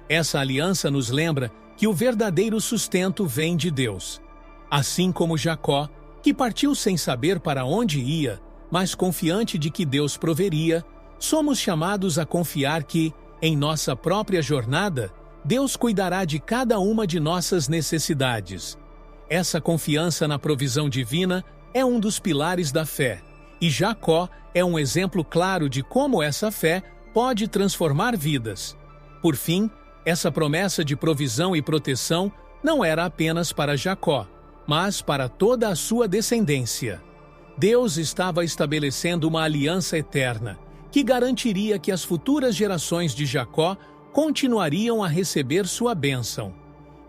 Essa aliança nos lembra que o verdadeiro sustento vem de Deus. Assim como Jacó, que partiu sem saber para onde ia, mas confiante de que Deus proveria, somos chamados a confiar que, em nossa própria jornada, Deus cuidará de cada uma de nossas necessidades. Essa confiança na provisão divina é um dos pilares da fé, e Jacó é um exemplo claro de como essa fé pode transformar vidas. Por fim, essa promessa de provisão e proteção não era apenas para Jacó, mas para toda a sua descendência. Deus estava estabelecendo uma aliança eterna, que garantiria que as futuras gerações de Jacó continuariam a receber sua bênção.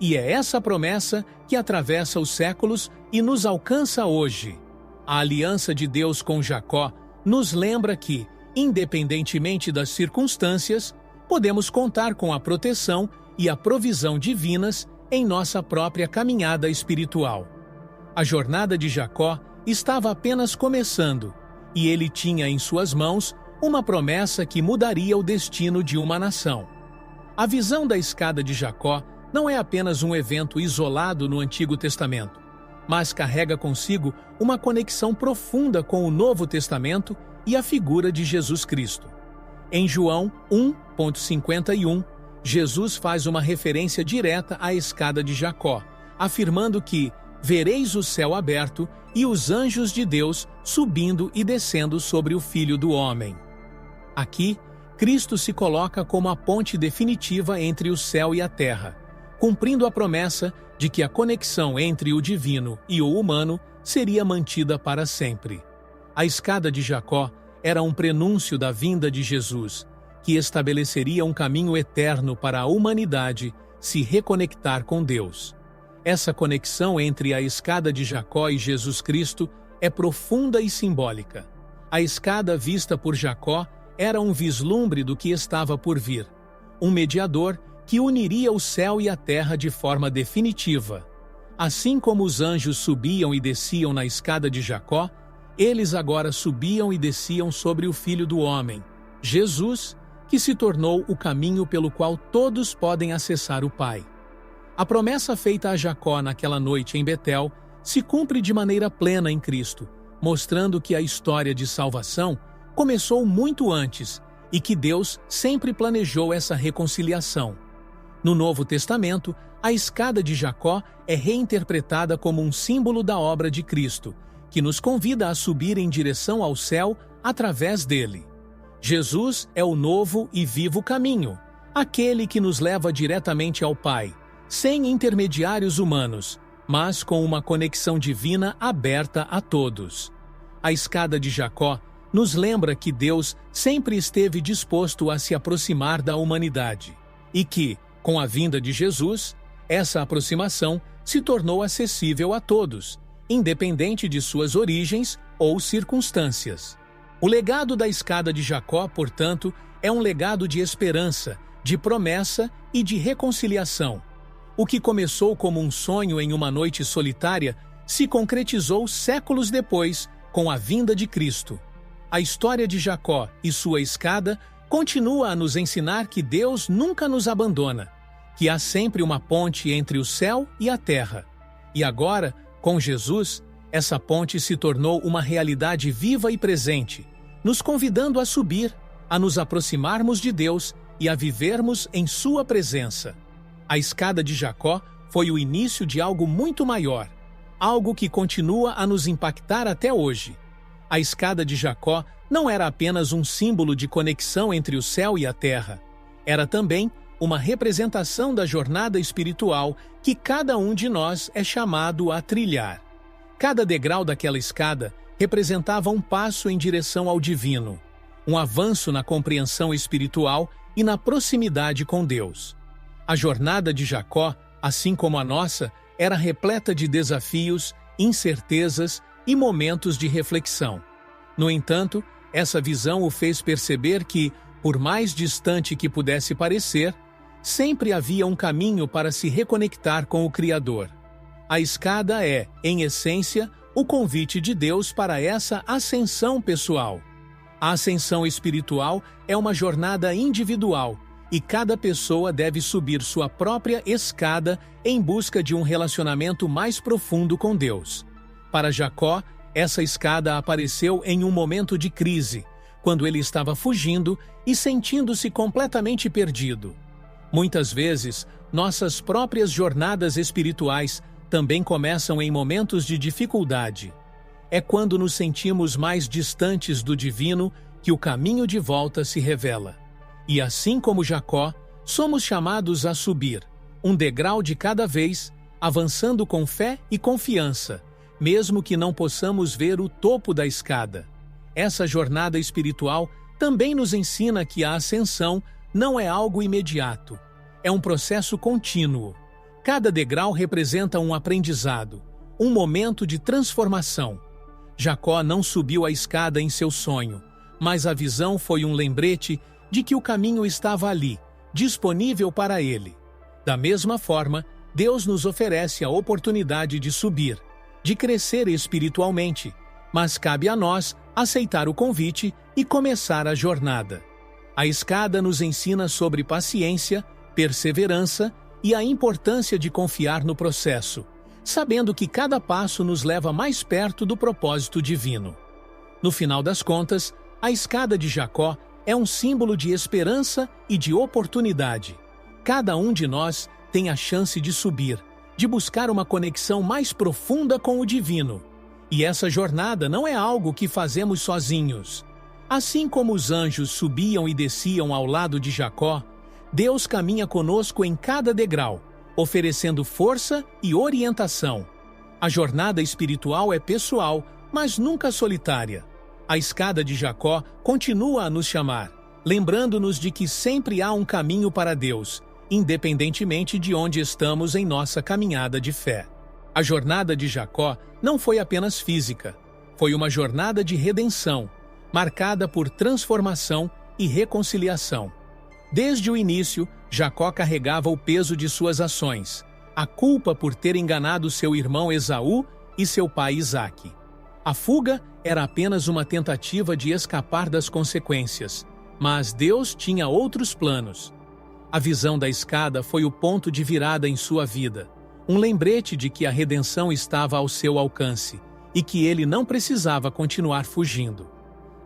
E é essa promessa que atravessa os séculos e nos alcança hoje. A aliança de Deus com Jacó nos lembra que, independentemente das circunstâncias, podemos contar com a proteção e a provisão divinas em nossa própria caminhada espiritual. A jornada de Jacó estava apenas começando, e ele tinha em suas mãos uma promessa que mudaria o destino de uma nação. A visão da escada de Jacó não é apenas um evento isolado no Antigo Testamento, mas carrega consigo uma conexão profunda com o Novo Testamento e a figura de Jesus Cristo. Em João 1,51, Jesus faz uma referência direta à escada de Jacó, afirmando que vereis o céu aberto e os anjos de Deus subindo e descendo sobre o Filho do Homem. Aqui, Cristo se coloca como a ponte definitiva entre o céu e a terra, cumprindo a promessa de que a conexão entre o divino e o humano seria mantida para sempre. A escada de Jacó era um prenúncio da vinda de Jesus, que estabeleceria um caminho eterno para a humanidade se reconectar com Deus. Essa conexão entre a escada de Jacó e Jesus Cristo é profunda e simbólica. A escada vista por Jacó era um vislumbre do que estava por vir, um mediador que uniria o céu e a terra de forma definitiva. Assim como os anjos subiam e desciam na escada de Jacó, eles agora subiam e desciam sobre o Filho do Homem, Jesus, que se tornou o caminho pelo qual todos podem acessar o Pai. A promessa feita a Jacó naquela noite em Betel se cumpre de maneira plena em Cristo, mostrando que a história de salvação começou muito antes e que Deus sempre planejou essa reconciliação. No Novo Testamento, a escada de Jacó é reinterpretada como um símbolo da obra de Cristo, que nos convida a subir em direção ao céu através dele. Jesus é o novo e vivo caminho, aquele que nos leva diretamente ao Pai, sem intermediários humanos, mas com uma conexão divina aberta a todos. A escada de Jacó nos lembra que Deus sempre esteve disposto a se aproximar da humanidade e que, com a vinda de Jesus, essa aproximação se tornou acessível a todos, independente de suas origens ou circunstâncias. O legado da escada de Jacó, portanto, é um legado de esperança, de promessa e de reconciliação. O que começou como um sonho em uma noite solitária se concretizou séculos depois com a vinda de Cristo. A história de Jacó e sua escada continua a nos ensinar que Deus nunca nos abandona, que há sempre uma ponte entre o céu e a terra. E agora, com Jesus, essa ponte se tornou uma realidade viva e presente, nos convidando a subir, a nos aproximarmos de Deus e a vivermos em sua presença. A escada de Jacó foi o início de algo muito maior, algo que continua a nos impactar até hoje. A escada de Jacó não era apenas um símbolo de conexão entre o céu e a terra. Era também uma representação da jornada espiritual que cada um de nós é chamado a trilhar. Cada degrau daquela escada representava um passo em direção ao divino, um avanço na compreensão espiritual e na proximidade com Deus. A jornada de Jacó, assim como a nossa, era repleta de desafios, incertezas e momentos de reflexão. No entanto, essa visão o fez perceber que, por mais distante que pudesse parecer, sempre havia um caminho para se reconectar com o Criador. A escada é, em essência, o convite de Deus para essa ascensão pessoal. A ascensão espiritual é uma jornada individual e cada pessoa deve subir sua própria escada em busca de um relacionamento mais profundo com Deus. Para Jacó, essa escada apareceu em um momento de crise, quando ele estava fugindo e sentindo-se completamente perdido. Muitas vezes, nossas próprias jornadas espirituais também começam em momentos de dificuldade. É quando nos sentimos mais distantes do divino que o caminho de volta se revela. E assim como Jacó, somos chamados a subir, um degrau de cada vez, avançando com fé e confiança, mesmo que não possamos ver o topo da escada. Essa jornada espiritual também nos ensina que a ascensão não é algo imediato, é um processo contínuo. Cada degrau representa um aprendizado, um momento de transformação. Jacó não subiu a escada em seu sonho, mas a visão foi um lembrete de que o caminho estava ali, disponível para ele. Da mesma forma, Deus nos oferece a oportunidade de subir, de crescer espiritualmente, mas cabe a nós aceitar o convite e começar a jornada. A escada nos ensina sobre paciência, perseverança e a importância de confiar no processo, sabendo que cada passo nos leva mais perto do propósito divino. No final das contas, a escada de Jacó é um símbolo de esperança e de oportunidade. Cada um de nós tem a chance de subir, de buscar uma conexão mais profunda com o divino. E essa jornada não é algo que fazemos sozinhos. Assim como os anjos subiam e desciam ao lado de Jacó, Deus caminha conosco em cada degrau, oferecendo força e orientação. A jornada espiritual é pessoal, mas nunca solitária. A escada de Jacó continua a nos chamar, lembrando-nos de que sempre há um caminho para Deus, independentemente de onde estamos em nossa caminhada de fé. A jornada de Jacó não foi apenas física, foi uma jornada de redenção, marcada por transformação e reconciliação. Desde o início, Jacó carregava o peso de suas ações, a culpa por ter enganado seu irmão Esaú e seu pai Isaque. A fuga era apenas uma tentativa de escapar das consequências, mas Deus tinha outros planos. A visão da escada foi o ponto de virada em sua vida, um lembrete de que a redenção estava ao seu alcance e que ele não precisava continuar fugindo.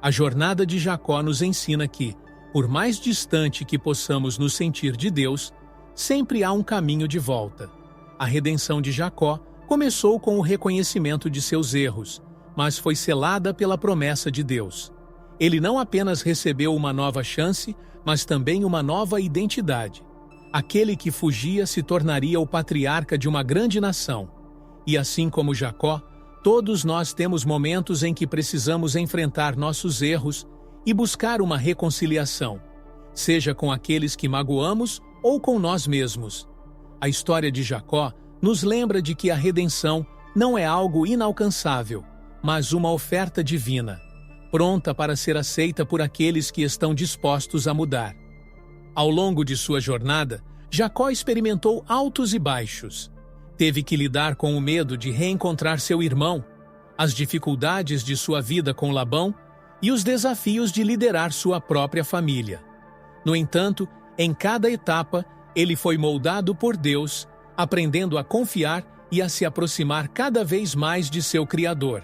A jornada de Jacó nos ensina que, por mais distante que possamos nos sentir de Deus, sempre há um caminho de volta. A redenção de Jacó começou com o reconhecimento de seus erros, mas foi selada pela promessa de Deus. Ele não apenas recebeu uma nova chance, mas também uma nova identidade. Aquele que fugia se tornaria o patriarca de uma grande nação. E assim como Jacó, todos nós temos momentos em que precisamos enfrentar nossos erros e buscar uma reconciliação, seja com aqueles que magoamos ou com nós mesmos. A história de Jacó nos lembra de que a redenção não é algo inalcançável, mas uma oferta divina, pronta para ser aceita por aqueles que estão dispostos a mudar. Ao longo de sua jornada, Jacó experimentou altos e baixos. Teve que lidar com o medo de reencontrar seu irmão, as dificuldades de sua vida com Labão e os desafios de liderar sua própria família. No entanto, em cada etapa, ele foi moldado por Deus, aprendendo a confiar e a se aproximar cada vez mais de seu Criador.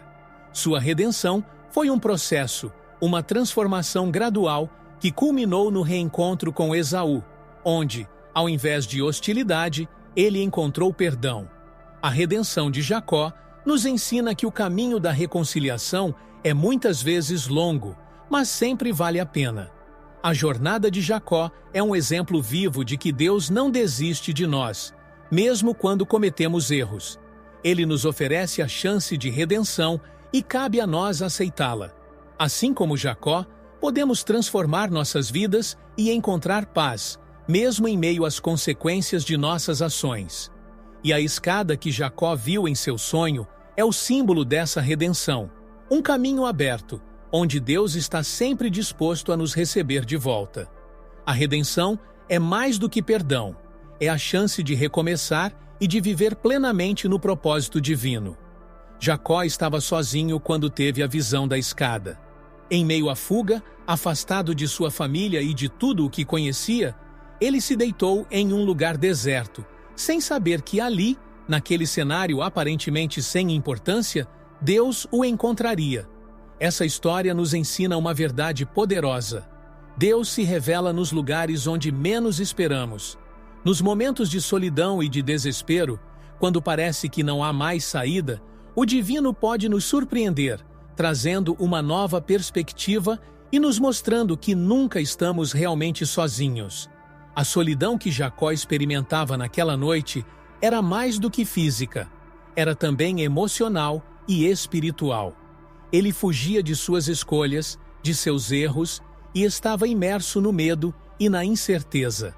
Sua redenção foi um processo, uma transformação gradual que culminou no reencontro com Esaú, onde, ao invés de hostilidade, ele encontrou perdão. A redenção de Jacó nos ensina que o caminho da reconciliação é muitas vezes longo, mas sempre vale a pena. A jornada de Jacó é um exemplo vivo de que Deus não desiste de nós, mesmo quando cometemos erros. Ele nos oferece a chance de redenção e cabe a nós aceitá-la. Assim como Jacó, podemos transformar nossas vidas e encontrar paz, mesmo em meio às consequências de nossas ações. E a escada que Jacó viu em seu sonho é o símbolo dessa redenção, um caminho aberto, onde Deus está sempre disposto a nos receber de volta. A redenção é mais do que perdão, é a chance de recomeçar e de viver plenamente no propósito divino. Jacó estava sozinho quando teve a visão da escada. Em meio à fuga, afastado de sua família e de tudo o que conhecia, ele se deitou em um lugar deserto, sem saber que ali, naquele cenário aparentemente sem importância, Deus o encontraria. Essa história nos ensina uma verdade poderosa. Deus se revela nos lugares onde menos esperamos. Nos momentos de solidão e de desespero, quando parece que não há mais saída, o divino pode nos surpreender, trazendo uma nova perspectiva e nos mostrando que nunca estamos realmente sozinhos. A solidão que Jacó experimentava naquela noite era mais do que física, era também emocional e espiritual. Ele fugia de suas escolhas, de seus erros e estava imerso no medo e na incerteza.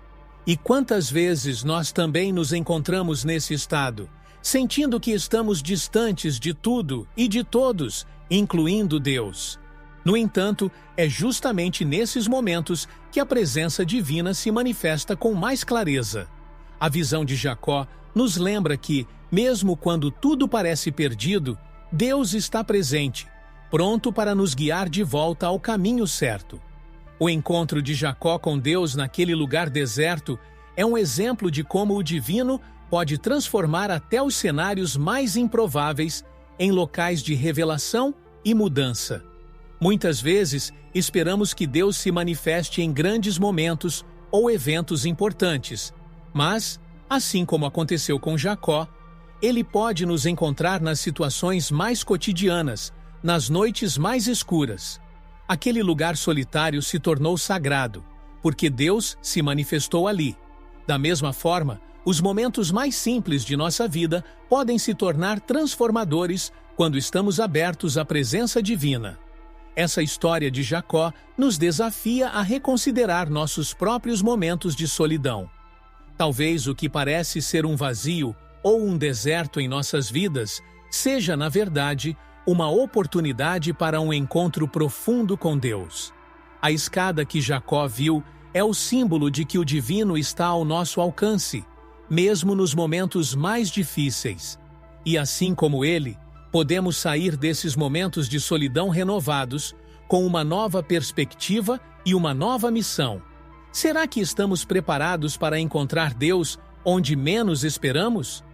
E quantas vezes nós também nos encontramos nesse estado, sentindo que estamos distantes de tudo e de todos, incluindo Deus. No entanto, é justamente nesses momentos que a presença divina se manifesta com mais clareza. A visão de Jacó nos lembra que, mesmo quando tudo parece perdido, Deus está presente, pronto para nos guiar de volta ao caminho certo. O encontro de Jacó com Deus naquele lugar deserto é um exemplo de como o divino pode transformar até os cenários mais improváveis em locais de revelação e mudança. Muitas vezes, esperamos que Deus se manifeste em grandes momentos ou eventos importantes, mas, assim como aconteceu com Jacó, Ele pode nos encontrar nas situações mais cotidianas, nas noites mais escuras. Aquele lugar solitário se tornou sagrado, porque Deus se manifestou ali. Da mesma forma, Os momentos mais simples de nossa vida podem se tornar transformadores quando estamos abertos à presença divina. Essa história de Jacó nos desafia a reconsiderar nossos próprios momentos de solidão. Talvez o que parece ser um vazio ou um deserto em nossas vidas seja, na verdade, uma oportunidade para um encontro profundo com Deus. A escada que Jacó viu é o símbolo de que o divino está ao nosso alcance, mesmo nos momentos mais difíceis. E assim como ele, podemos sair desses momentos de solidão renovados, com uma nova perspectiva e uma nova missão. Será que estamos preparados para encontrar Deus onde menos esperamos?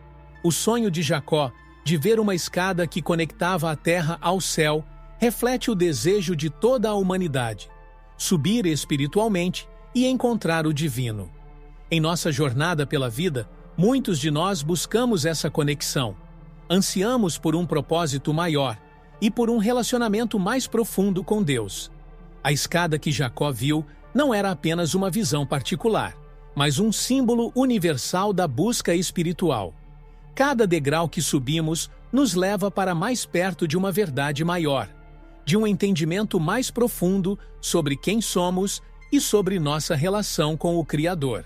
O sonho de Jacó, de ver uma escada que conectava a terra ao céu, reflete o desejo de toda a humanidade: subir espiritualmente e encontrar o divino. Em nossa jornada pela vida, muitos de nós buscamos essa conexão. Ansiamos por um propósito maior e por um relacionamento mais profundo com Deus. A escada que Jacó viu não era apenas uma visão particular, mas um símbolo universal da busca espiritual. Cada degrau que subimos nos leva para mais perto de uma verdade maior, de um entendimento mais profundo sobre quem somos e sobre nossa relação com o Criador.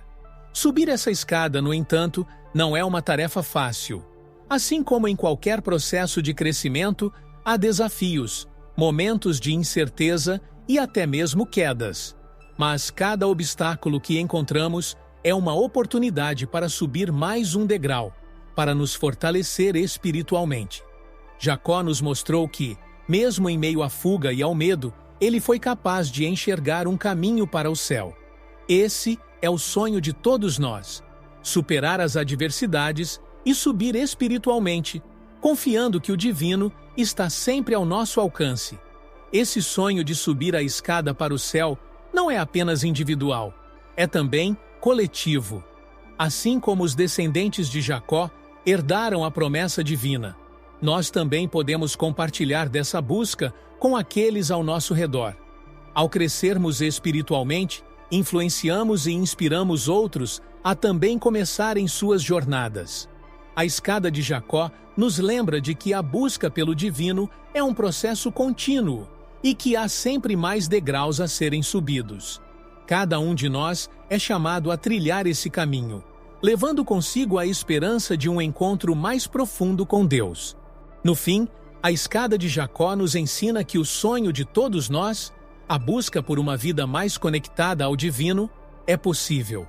Subir essa escada, no entanto, não é uma tarefa fácil. Assim como em qualquer processo de crescimento, há desafios, momentos de incerteza e até mesmo quedas. Mas cada obstáculo que encontramos é uma oportunidade para subir mais um degrau, para nos fortalecer espiritualmente. Jacó nos mostrou que, mesmo em meio à fuga e ao medo, ele foi capaz de enxergar um caminho para o céu. Esse é o sonho de todos nós: superar as adversidades e subir espiritualmente, confiando que o divino está sempre ao nosso alcance. Esse sonho de subir a escada para o céu não é apenas individual, é também coletivo. Assim como os descendentes de Jacó herdaram a promessa divina, nós também podemos compartilhar dessa busca com aqueles ao nosso redor. Ao crescermos espiritualmente, influenciamos e inspiramos outros a também começarem suas jornadas. A escada de Jacó nos lembra de que a busca pelo divino é um processo contínuo e que há sempre mais degraus a serem subidos. Cada um de nós é chamado a trilhar esse caminho, levando consigo a esperança de um encontro mais profundo com Deus. No fim, a escada de Jacó nos ensina que o sonho de todos nós, a busca por uma vida mais conectada ao divino, é possível.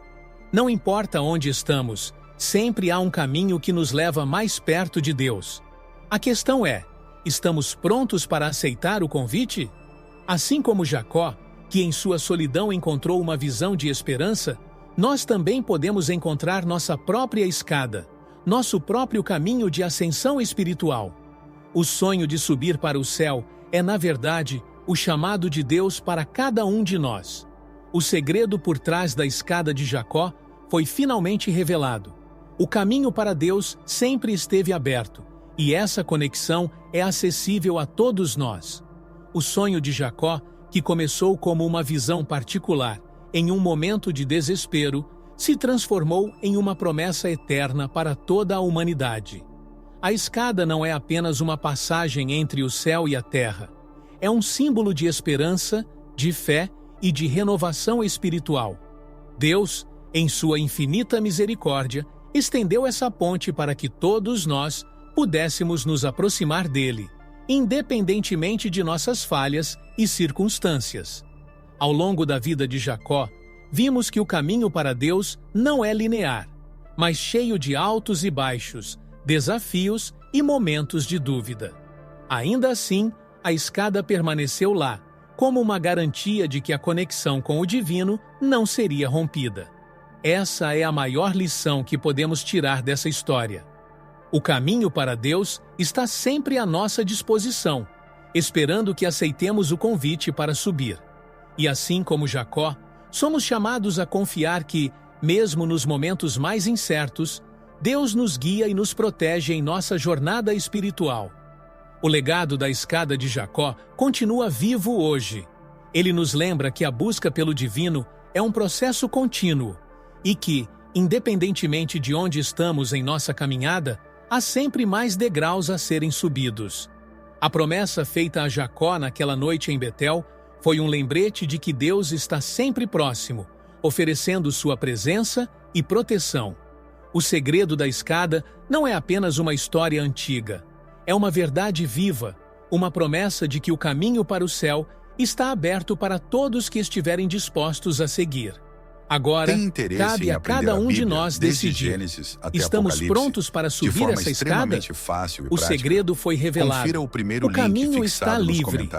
Não importa onde estamos, sempre há um caminho que nos leva mais perto de Deus. A questão é: estamos prontos para aceitar o convite? Assim como Jacó, que em sua solidão encontrou uma visão de esperança, nós também podemos encontrar nossa própria escada, nosso próprio caminho de ascensão espiritual. O sonho de subir para o céu é, na verdade, o chamado de Deus para cada um de nós. O segredo por trás da escada de Jacó foi finalmente revelado. O caminho para Deus sempre esteve aberto, e essa conexão é acessível a todos nós. O sonho de Jacó, que começou como uma visão particular, em um momento de desespero, se transformou em uma promessa eterna para toda a humanidade. A escada não é apenas uma passagem entre o céu e a terra. É um símbolo de esperança, de fé e de renovação espiritual. Deus, em sua infinita misericórdia, estendeu essa ponte para que todos nós pudéssemos nos aproximar dele, independentemente de nossas falhas e circunstâncias. Ao longo da vida de Jacó, vimos que o caminho para Deus não é linear, mas cheio de altos e baixos, desafios e momentos de dúvida. Ainda assim, a escada permaneceu lá, como uma garantia de que a conexão com o divino não seria rompida. Essa é a maior lição que podemos tirar dessa história. O caminho para Deus está sempre à nossa disposição, esperando que aceitemos o convite para subir. E assim como Jacó, somos chamados a confiar que, mesmo nos momentos mais incertos, Deus nos guia e nos protege em nossa jornada espiritual. O legado da escada de Jacó continua vivo hoje. Ele nos lembra que a busca pelo divino é um processo contínuo e que, Independentemente de onde estamos em nossa caminhada, há sempre mais degraus a serem subidos. A promessa feita a Jacó naquela noite em Betel foi um lembrete de que Deus está sempre próximo, oferecendo sua presença e proteção. O segredo da escada não é apenas uma história antiga. É uma verdade viva, uma promessa de que o caminho para o céu está aberto para todos que estiverem dispostos a seguir. Agora, cabe a cada um de nós decidir. Estamos prontos para subir essa escada? O segredo foi revelado. O caminho está livre.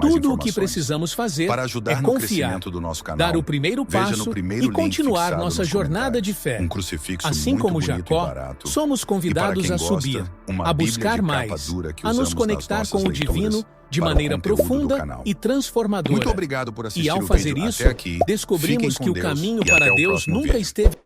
Tudo o que precisamos fazer é confiar, dar o primeiro passo e continuar nossa jornada de fé. Assim como Jacó, somos convidados a subir, a buscar mais, a nos conectar com o divino de maneira profunda e transformadora. Muito obrigado por assistir e ao o fazer vídeo isso, até aqui. descobrimos que o caminho e para até o Deus próximo nunca vídeo. esteve